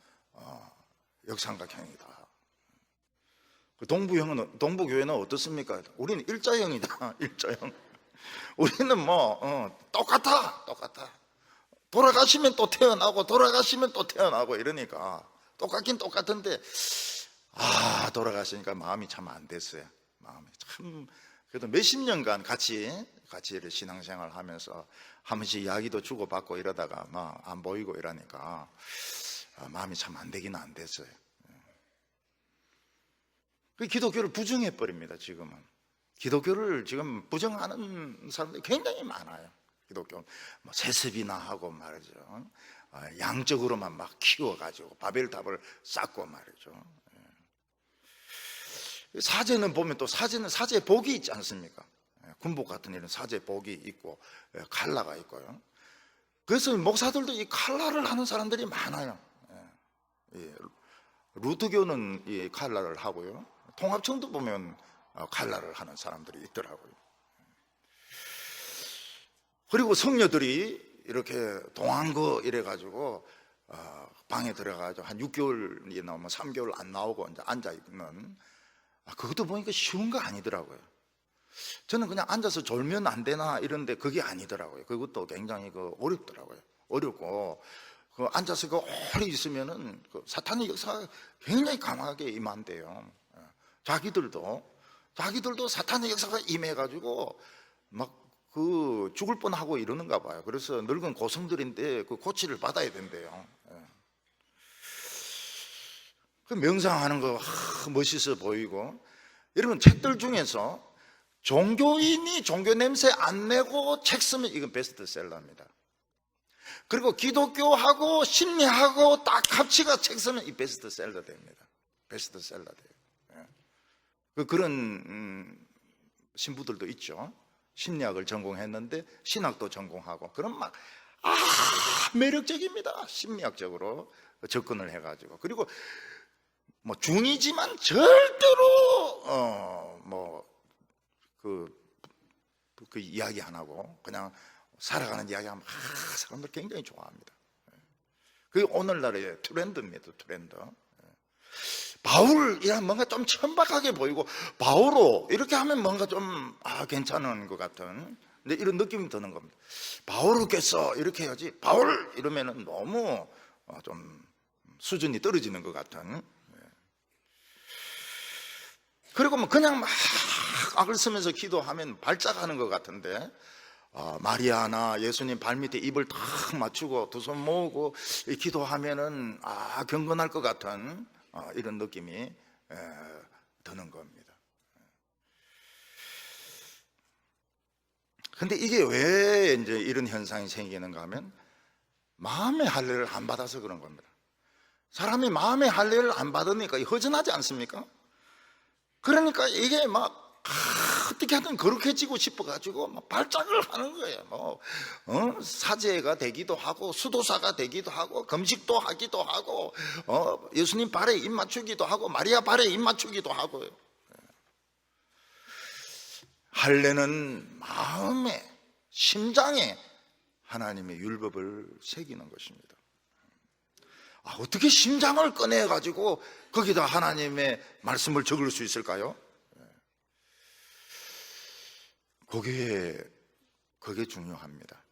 역삼각형이다. 동부교회는 어떻습니까? 우리는 일자형이다. 일자형. 우리는 똑같아. 돌아가시면 또 태어나고 돌아가시면 또 태어나고 이러니까 똑같긴 똑같은데 돌아가시니까 마음이 참 안 됐어요. 마음이 참. 그래도 몇십 년간 같이 신앙생활 하면서 한 번씩 이야기도 주고받고 이러다가 막 안 보이고 이러니까 마음이 참 안 되긴 안 됐어요. 그 기독교를 부정해 버립니다. 지금은 기독교를 지금 부정하는 사람들이 굉장히 많아요. 기독교 세습이나 하고 말이죠. 양적으로만 막 키워가지고 바벨탑을 쌓고 말이죠. 사제는 보면 또 사제 복이 있지 않습니까? 군복 같은 이런 사제 복이 있고 칼라가 있고요. 그래서 목사들도 이 칼라를 하는 사람들이 많아요. 루트교는 이 칼라를 하고요. 통합청도 보면 칼라를 하는 사람들이 있더라고요. 그리고 성녀들이 이렇게 동안거 이래가지고 방에 들어가가지고 한 6개월이 넘으면 3개월 안 나오고 이제 앉아있는, 그것도 보니까 쉬운 거 아니더라고요. 저는 그냥 앉아서 졸면 안 되나 이런데 그게 아니더라고요. 그것도 굉장히 어렵더라고요. 어렵고 앉아서 오래 있으면은 사탄의 역사가 굉장히 강하게 임한대요. 자기들도 사탄의 역사가 임해가지고 막 죽을 뻔하고 이러는가 봐요. 그래서 늙은 고성들인데 그 고치를 받아야 된대요. 그 명상하는 거 멋있어 보이고. 여러분, 책들 중에서 종교인이 종교 냄새 안 내고 책 쓰면 이건 베스트셀러입니다. 그리고 기독교하고 심리하고 딱 합치가 책 쓰면 이 베스트셀러 됩니다. 베스트셀러 돼요. 그런 신부들도 있죠. 심리학을 전공했는데 신학도 전공하고, 그럼 막 매력적입니다. 심리학적으로 접근을 해가지고. 그리고 중이지만 절대로 그 이야기 안 하고 그냥 살아가는 이야기하면 사람들 굉장히 좋아합니다. 그게 오늘날의 트렌드입니다. 트렌드. 바울이란 뭔가 좀 천박하게 보이고, 바울로 이렇게 하면 뭔가 좀 괜찮은 것 같은, 근데 이런 느낌이 드는 겁니다. 바울께서 이렇게 해야지, 바울 이러면은 너무 좀 수준이 떨어지는 것 같은. 그리고 그냥 막 악을 쓰면서 기도하면 발작하는 것 같은데, 마리아나 예수님 발밑에 입을 탁 맞추고 두 손 모으고 기도하면은 경건할 것 같은 이런 느낌이 드는 겁니다. 근데 이게 왜 이제 이런 현상이 생기는가 하면 마음의 할례를 안 받아서 그런 겁니다. 사람이 마음의 할례를 안 받으니까 허전하지 않습니까? 그러니까 이게 막 어떻게 하든 거룩해지고 싶어가지고 막 발작을 하는 거예요. 사제가 되기도 하고 수도사가 되기도 하고 금식도 하기도 하고 예수님 발에 입 맞추기도 하고 마리아 발에 입 맞추기도 하고요. 할례는 마음에, 심장에 하나님의 율법을 새기는 것입니다. 어떻게 심장을 꺼내가지고 거기다 하나님의 말씀을 적을 수 있을까요? 그게 중요합니다.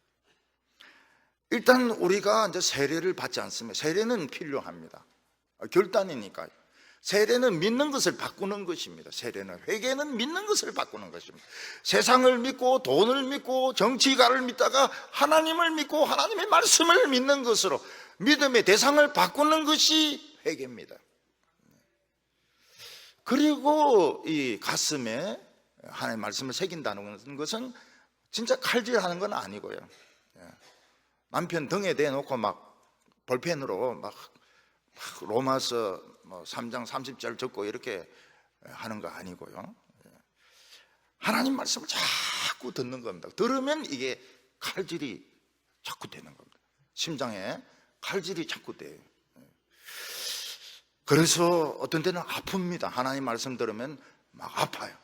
일단 우리가 이제 세례를 받지 않습니다. 세례는 필요합니다. 결단이니까요. 세례는 믿는 것을 바꾸는 것입니다. 세례는, 회개는 믿는 것을 바꾸는 것입니다. 세상을 믿고 돈을 믿고 정치가를 믿다가 하나님을 믿고 하나님의 말씀을 믿는 것으로 믿음의 대상을 바꾸는 것이 회개입니다. 그리고 이 가슴에 하나님의 말씀을 새긴다는 것은 진짜 칼질하는 건 아니고요. 남편 등에 대놓고 막 볼펜으로 막 로마서 3장 30절 적고 이렇게 하는 거 아니고요. 하나님 말씀을 자꾸 듣는 겁니다. 들으면 이게 칼질이 자꾸 되는 겁니다. 심장에 칼질이 자꾸 돼요. 그래서 어떤 때는 아픕니다. 하나님 말씀 들으면 막 아파요.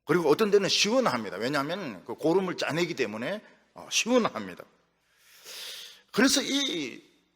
그리고 어떤 때는 시원합니다. 왜냐하면 그 고름을 짜내기 때문에 시원합니다. 그래서 이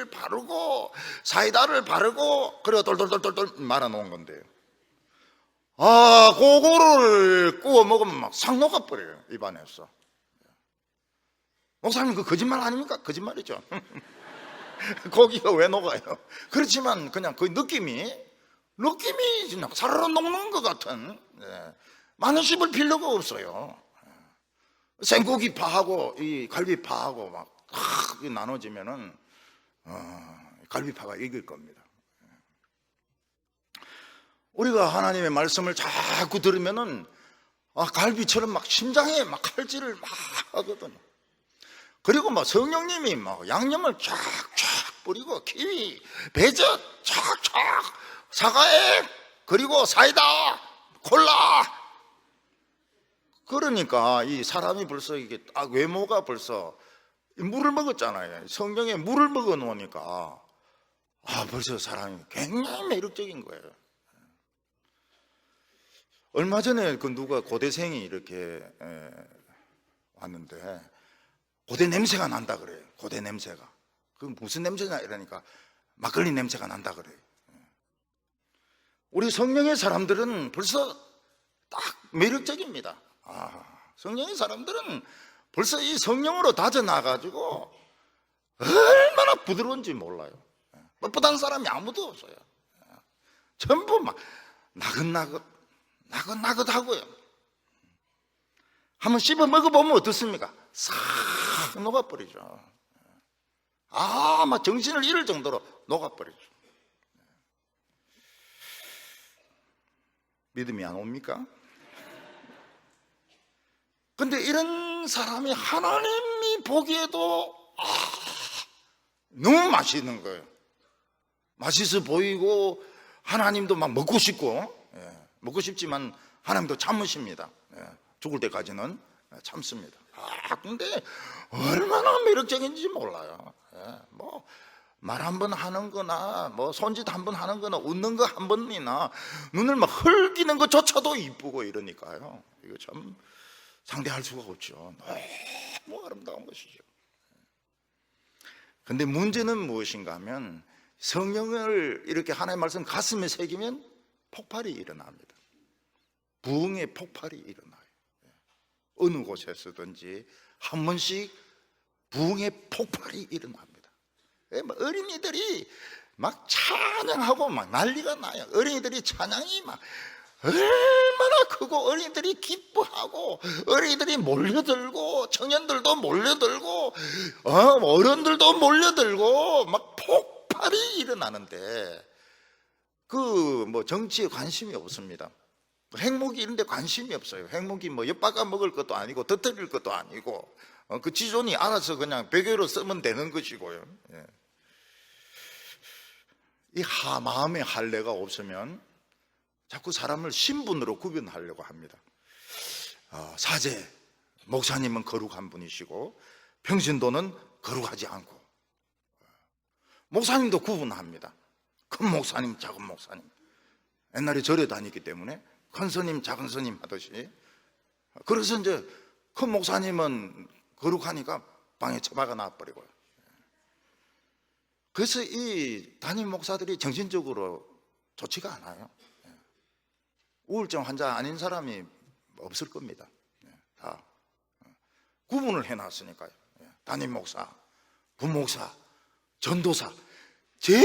치즈를 바르고 사이다를 바르고 그리고 돌돌돌돌돌 말아 놓은 건데요. 아, 그거를 구워 먹으면 막 싹 녹아버려요, 입안에서. 목사님, 그 거짓말 아닙니까? 거짓말이죠. 고기가 왜 녹아요? 그렇지만 그냥 그 느낌이 그냥 사르르 녹는 것 같은, 많은 씹을 필요가 없어요. 생고기 파하고 이 갈비파하고 막 나눠지면은 갈비파가 이길 겁니다. 우리가 하나님의 말씀을 자꾸 들으면은 갈비처럼 막 심장에 막 칼질을 막 하거든요. 그리고 막 성령님이 막 양념을 쫙쫙 뿌리고 키위, 배젓 쫙쫙, 사과액, 그리고 사이다, 콜라. 그러니까 이 사람이 벌써 이게 외모가 벌써 물을 먹었잖아요. 성경에 물을 먹어 놓으니까 벌써 사람이 굉장히 매력적인 거예요. 얼마 전에 그 누가 고대생이 이렇게 왔는데 고대 냄새가 난다 그래요. 고대 냄새가. 그 무슨 냄새냐 이러니까 막걸리 냄새가 난다 그래요. 우리 성령의 사람들은 벌써 딱 매력적입니다. 성령의 사람들은 벌써 이 성령으로 다져나가지고 얼마나 부드러운지 몰라요. 뻣뻣한 사람이 아무도 없어요. 전부 막 나긋나긋하고요. 한번 씹어 먹어보면 어떻습니까? 싹 녹아버리죠. 막 정신을 잃을 정도로 녹아버리죠. 믿음이 안 옵니까? 근데 이런 사람이 하나님이 보기에도 너무 맛있는 거예요. 맛있어 보이고 하나님도 막 먹고 싶고, 먹고 싶지만 하나님도 참으십니다. 죽을 때까지는 참습니다. 근데 얼마나 매력적인지 몰라요. 뭐 말 한 번 하는 거나 뭐 손짓 한 번 하는 거나 웃는 거 한 번이나 눈을 막 흘기는 것조차도 이쁘고 이러니까요. 이거 참 상대할 수가 없죠. 너무 아름다운 것이죠. 근데 문제는 무엇인가 하면 성령을 이렇게 하나님의 말씀 가슴에 새기면 폭발이 일어납니다. 부흥의 폭발이 일어나요. 어느 곳에서든지 한 번씩 부흥의 폭발이 일어납니다. 어린이들이 막 찬양하고 막 난리가 나요. 어린이들이 찬양이 막 얼마나 크고 어린이들이 기뻐하고 어린이들이 몰려들고 청년들도 몰려들고 어른들도 몰려들고 막 폭발이 일어나는데 그 뭐 정치에 관심이 없습니다. 핵무기 이런 데 관심이 없어요. 핵무기 뭐 엿바가 먹을 것도 아니고 터뜨릴 것도 아니고 그 지존이 알아서 그냥 배교로 쓰면 되는 것이고요. 예. 이 마음의 할례가 없으면 자꾸 사람을 신분으로 구분하려고 합니다. 사제, 목사님은 거룩한 분이시고 평신도는 거룩하지 않고, 목사님도 구분합니다. 큰 목사님, 작은 목사님. 옛날에 절에 다녔기 때문에 큰 스님, 작은 스님 하듯이. 그래서 이제 큰 목사님은 거룩하니까 방에 처박아 놔버리고요. 그래서 이 담임 목사들이 정신적으로 좋지가 않아요. 우울증 환자 아닌 사람이 없을 겁니다. 다 구분을 해놨으니까요. 담임 목사, 부목사, 전도사. 제일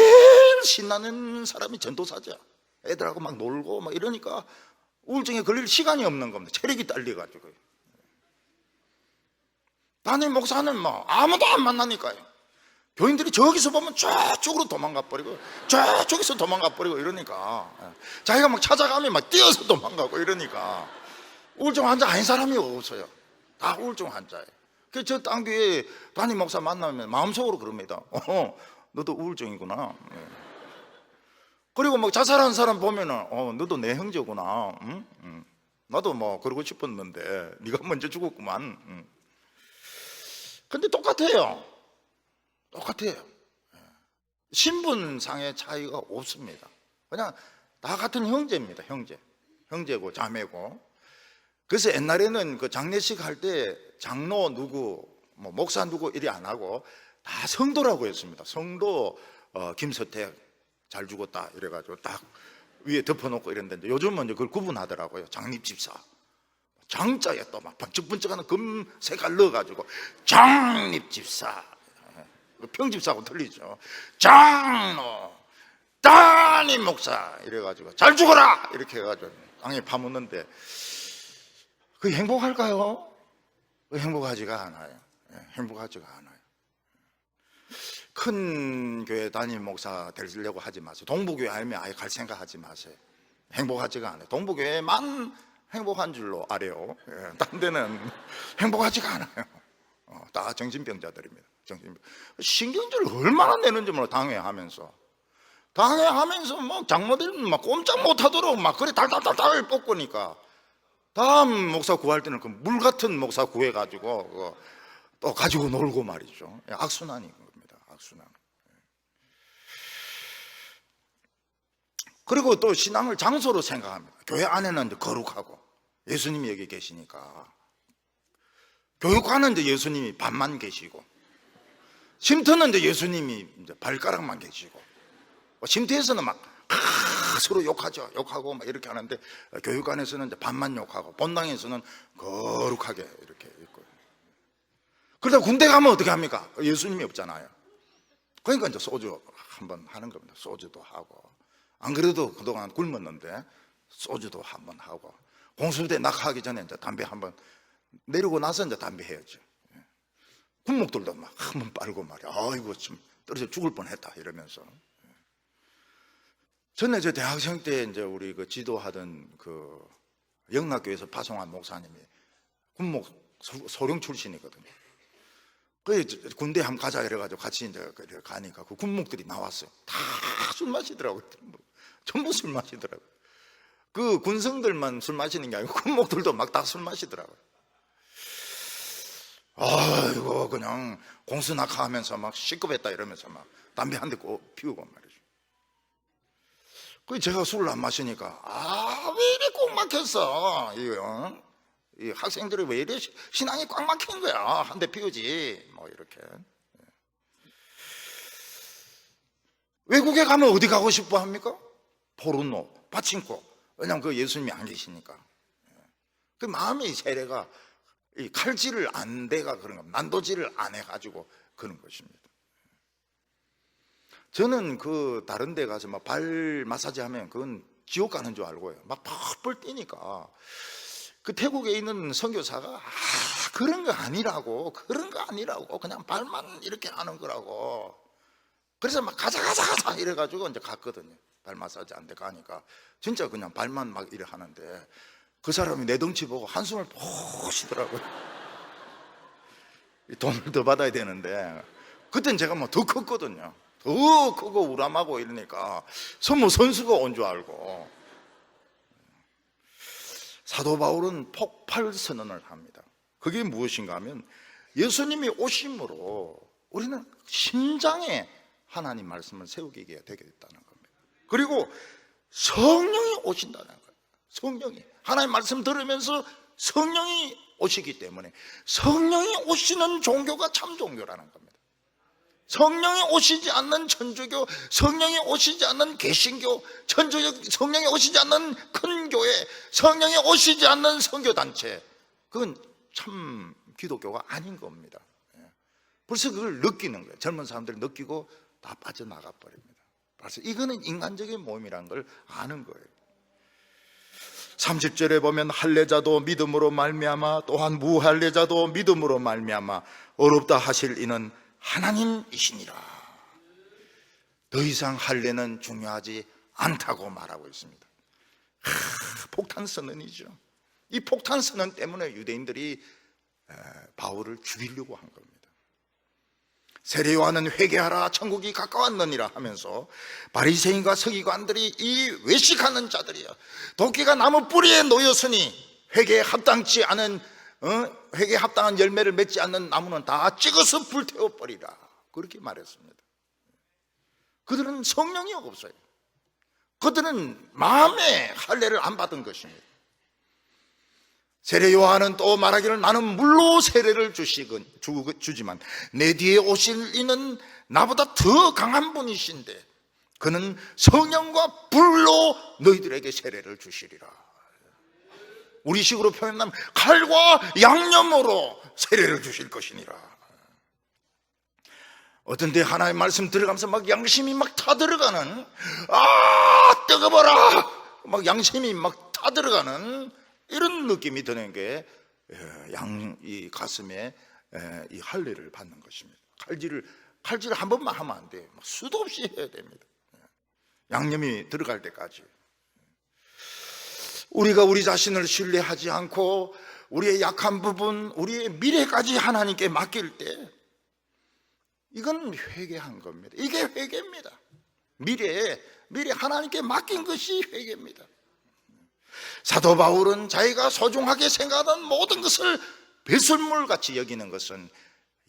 신나는 사람이 전도사죠. 애들하고 막 놀고 막 이러니까 우울증에 걸릴 시간이 없는 겁니다. 체력이 딸려가지고. 담임 목사는 뭐 아무도 안 만나니까요. 교인들이 저기서 보면 저쪽으로 도망가 버리고 저쪽에서 도망가 버리고 이러니까 자기가 막 찾아가면 막 뛰어서 도망가고 이러니까 우울증 환자 아닌 사람이 없어요. 다 우울증 환자예요. 그래서 저 딴 교회 담임 목사 만나면 마음속으로 그럽니다. 너도 우울증이구나. 그리고 막 자살한 사람 보면은 너도 내 형제구나. 응? 나도 뭐 그러고 싶었는데 네가 먼저 죽었구만. 근데 똑같아요. 신분상의 차이가 없습니다. 그냥 다 같은 형제입니다. 형제고 자매고. 그래서 옛날에는 그 장례식 할 때 장로 누구, 뭐 목사 누구 이리 안 하고 다 성도라고 했습니다. 성도 김서택 잘 죽었다 이래가지고 딱 위에 덮어놓고 이랬는데 요즘은 이제 그걸 구분하더라고요. 장립집사. 장자에 또 막 번쩍번쩍하는 금색깔 넣어가지고 장립집사. 평집사하고 틀리죠. 장로, 담임 목사 이래가지고 잘 죽어라 이렇게 해가지고 땅에 파묻는데 그게 행복할까요? 행복하지가 않아요. 행복하지가 않아요. 큰 교회 담임 목사 되려고 하지 마세요. 동부교회 아니면 아예 갈 생각 하지 마세요. 행복하지가 않아요. 동부교회만 행복한 줄로 알아요. 딴 데는 행복하지가 않아요. 다 정신병자들입니다. 신경질을 얼마나 내는지 몰라. 당회하면서 뭐 장모들은 막 꼼짝 못하도록 막 그래 달달달달 볶으니까 다음 목사 구할 때는 그 물 같은 목사 구해가지고 또 가지고 놀고 말이죠. 악순환인 겁니다. 악순환. 그리고 또 신앙을 장소로 생각합니다. 교회 안에는 이제 거룩하고 예수님이 여기 계시니까, 교육관은 이제 예수님이 반만 계시고, 쉼터는 이제 예수님이 이제 발가락만 계시고, 쉼터에서는 막 서로 욕하고 막 이렇게 하는데 교육관에서는 이제 반만 욕하고 본당에서는 거룩하게 이렇게 있고. 그러다 군대 가면 어떻게 합니까? 예수님이 없잖아요. 그러니까 이제 소주 한번 하는 겁니다. 소주도 하고. 안 그래도 그동안 굶었는데 소주도 한번 하고, 공수부대 낙하하기 전에 이제 담배 한번 내리고 나서 이제 담배 해야죠. 군목들도 막 한번 빨고 말이야. 아이고 좀 떨어져 죽을 뻔했다 이러면서. 전에 저 대학생 때 이제 우리 그 지도하던 그 영락교에서 파송한 목사님이 군목 소령 출신이거든요. 그 군대 한번 가자 이래가지고 같이 이제 가니까 그 군목들이 나왔어요. 다 술 마시더라고요. 전부 술 마시더라고요. 그 군성들만 술 마시는 게 아니고 군목들도 막 다 술 마시더라고요. 아이고 그냥 공수낙하하면서 막 시급했다 이러면서 막 담배 한 대 꼭 피우고 말이죠. 그 제가 술을 안 마시니까 왜 이리 꼭 막혔어 이 학생들이 왜 이래 신앙이 꽉 막힌 거야. 한 대 피우지 뭐 이렇게. 외국에 가면 어디 가고 싶어 합니까? 포르노, 파친코. 왜냐하면 그 예수님이 안 계시니까. 그 마음의 세례가 이 칼질을 안 돼가 그런 겁니다. 난도질을 안 해가지고 그런 것입니다. 저는 그 다른 데 가서 막 발 마사지 하면 그건 지옥 가는 줄 알고요. 막 펄펄 뛰니까 그 태국에 있는 선교사가 그런 거 아니라고 그냥 발만 이렇게 하는 거라고. 그래서 막 가자 이래가지고 이제 갔거든요. 발 마사지 안 돼 가니까 진짜 그냥 발만 막 이래 하는데 그 사람이 내 덩치 보고 한숨을 푹 쉬더라고요. 돈을 더 받아야 되는데 그땐 제가 뭐 더 컸거든요. 더 크고 우람하고 이러니까 선수가 온 줄 알고. 사도 바울은 폭발 선언을 합니다. 그게 무엇인가 하면 예수님이 오심으로 우리는 심장에 하나님 말씀을 세우게 되게 됐다는 겁니다. 그리고 성령이 오신다는 거예요. 성령이 하나님 말씀 들으면서 성령이 오시기 때문에 성령이 오시는 종교가 참 종교라는 겁니다. 성령이 오시지 않는 천주교, 성령이 오시지 않는 개신교, 성령이 오시지 않는 큰 교회, 성령이 오시지 않는 선교단체, 그건 참 기독교가 아닌 겁니다. 벌써 그걸 느끼는 거예요. 젊은 사람들이 느끼고 다 빠져나가 버립니다. 그래서 이거는 인간적인 모임이라는 걸 아는 거예요. 30절에 보면 할례자도 믿음으로 말미암아 또한 무할례자도 믿음으로 말미암아 어렵다 하실 이는 하나님이시니라. 더 이상 할례는 중요하지 않다고 말하고 있습니다. 폭탄 선언이죠. 이 폭탄 선언 때문에 유대인들이 바울을 죽이려고 한 겁니다. 세례 요한은 회개하라 천국이 가까웠느니라 하면서 바리새인과 서기관들이 이 외식하는 자들이야, 도끼가 나무 뿌리에 놓였으니 회개에 합당치 않은 회개에 합당한 열매를 맺지 않는 나무는 다 찍어서 불태워버리라, 그렇게 말했습니다. 그들은 성령이 없어요. 그들은 마음에 할례를 안 받은 것입니다. 세례 요한은 또 말하기를 나는 물로 세례를 주지만 내 뒤에 오실 이는 나보다 더 강한 분이신데 그는 성령과 불로 너희들에게 세례를 주시리라. 우리식으로 표현하면 칼과 양념으로 세례를 주실 것이니라. 어떤 데 하나님의 말씀 들어가면서 막 양심이 막 타들어가는, 뜨거워라 막 양심이 막 타들어가는 이런 느낌이 드는 게 이 가슴에 이 할례를 받는 것입니다. 칼질을 한 번만 하면 안 돼요. 수도 없이 해야 됩니다. 양념이 들어갈 때까지. 우리가 우리 자신을 신뢰하지 않고 우리의 약한 부분, 우리의 미래까지 하나님께 맡길 때 이건 회개한 겁니다. 이게 회개입니다. 미래 하나님께 맡긴 것이 회개입니다. 사도 바울은 자기가 소중하게 생각하는 모든 것을 배설물같이 여기는 것은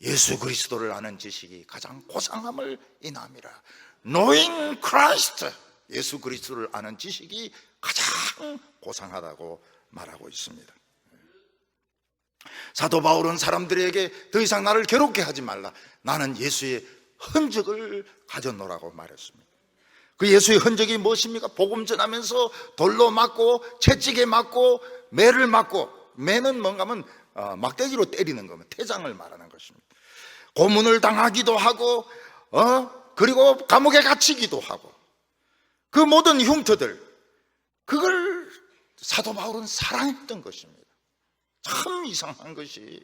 예수 그리스도를 아는 지식이 가장 고상함을 인함이라. Knowing Christ, 예수 그리스도를 아는 지식이 가장 고상하다고 말하고 있습니다. 사도 바울은 사람들에게 더 이상 나를 괴롭게 하지 말라, 나는 예수의 흔적을 가져노라고 말했습니다. 그 예수의 흔적이 무엇입니까? 복음 전하면서 돌로 맞고 채찍에 맞고 매를 맞고, 매는 뭔가 하면 막대기로 때리는 겁니다. 태장을 말하는 것입니다. 고문을 당하기도 하고 그리고 감옥에 갇히기도 하고, 그 모든 흉터들, 그걸 사도 바울은 사랑했던 것입니다. 참 이상한 것이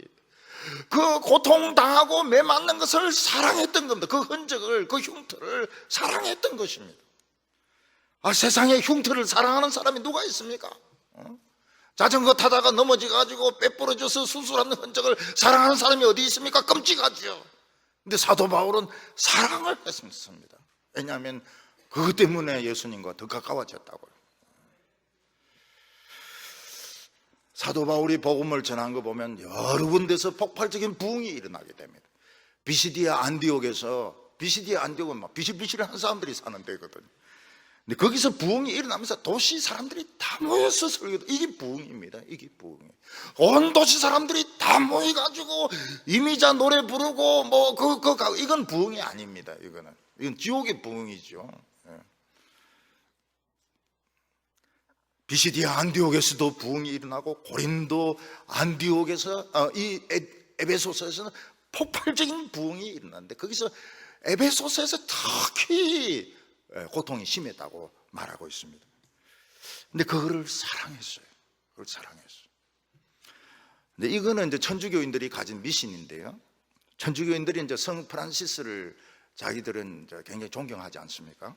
그 고통당하고 매 맞는 것을 사랑했던 겁니다. 그 흔적을, 그 흉터를 사랑했던 것입니다. 세상에 흉터를 사랑하는 사람이 누가 있습니까? 자전거 타다가 넘어져가지고 뼈 부러져서 수술하는 흔적을 사랑하는 사람이 어디 있습니까? 끔찍하죠. 근데 사도 바울은 사랑을 했습니다. 왜냐하면 그것 때문에 예수님과 더 가까워졌다고요. 사도 바울이 복음을 전한 거 보면 여러 군데서 폭발적인 부흥이 일어나게 됩니다. 비시디아 안디옥은 막 비실비실한 사람들이 사는 데거든요. 근데 거기서 부흥이 일어나면서 도시 사람들이 다 모여서 설교도, 이게 부흥입니다. 이게 부흥이에요. 온 도시 사람들이 다 모여가지고 이미자 노래 부르고 이건 부흥이 아닙니다. 이건 지옥의 부흥이죠. 비시디아 안디옥에서도 부흥이 일어나고 고린도 안디옥에서 이 에베소서에서는 폭발적인 부흥이 일어났는데 거기서 에베소서에서 특히 고통이 심했다고 말하고 있습니다. 근데 그거를 사랑했어요. 근데 이거는 이제 천주교인들이 가진 미신인데요. 천주교인들이 이제 성 프란시스를 자기들은 이제 굉장히 존경하지 않습니까?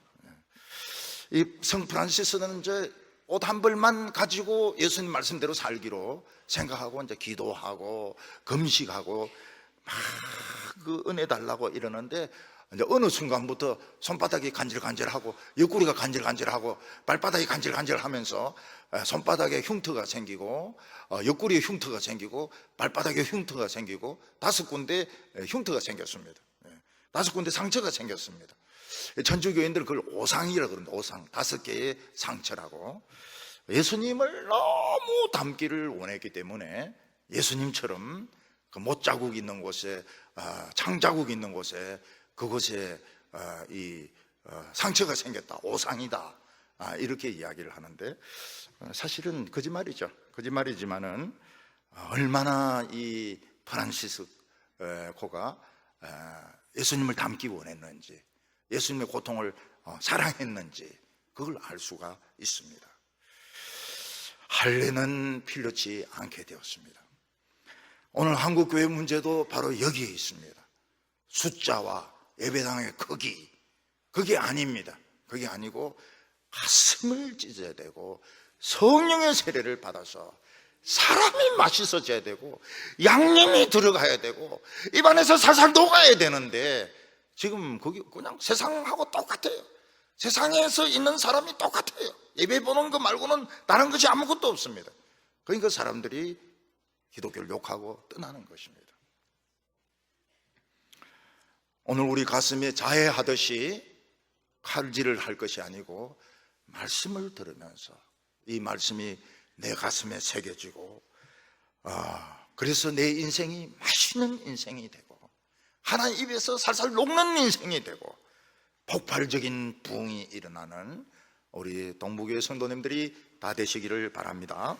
이 성 프란시스는 이제 옷 한 벌만 가지고 예수님 말씀대로 살기로 생각하고 이제 기도하고 금식하고 막 그 은혜 달라고 이러는데, 이제 어느 순간부터 손바닥이 간질간질하고 옆구리가 간질간질하고 발바닥이 간질간질하면서 손바닥에 흉터가 생기고 옆구리에 흉터가 생기고 발바닥에 흉터가 생기고 5군데 흉터가 생겼습니다. 5군데 상처가 생겼습니다. 천주교인들 그걸 오상이라고 그러는데, 오상, 5개의 상처라고. 예수님을 너무 닮기를 원했기 때문에 예수님처럼 그 못자국 있는 곳에, 창자국 있는 곳에, 그곳에 이 상처가 생겼다, 오상이다, 이렇게 이야기를 하는데, 사실은 거짓말이죠. 거짓말이지만은 얼마나 이 프란시스코가 예수님을 닮기 원했는지, 예수님의 고통을 사랑했는지 그걸 알 수가 있습니다. 할례는 필요치 않게 되었습니다. 오늘 한국교회 문제도 바로 여기에 있습니다. 숫자와 예배당의 크기, 그게 아닙니다. 그게 아니고 가슴을 찢어야 되고 성령의 세례를 받아서 사람이 맛있어져야 되고 양념이 들어가야 되고 입안에서 살살 녹아야 되는데, 지금 거기 그냥 세상하고 똑같아요. 세상에서 있는 사람이 똑같아요. 예배 보는 거 말고는 다른 것이 아무것도 없습니다. 그러니까 사람들이 기독교를 욕하고 떠나는 것입니다. 오늘 우리 가슴에 자해하듯이 칼질을 할 것이 아니고 말씀을 들으면서 이 말씀이 내 가슴에 새겨지고, 그래서 내 인생이 맛있는 인생이 되고 하나님 입에서 살살 녹는 인생이 되고 폭발적인 부흥이 일어나는 우리 동부교회 성도님들이 다 되시기를 바랍니다.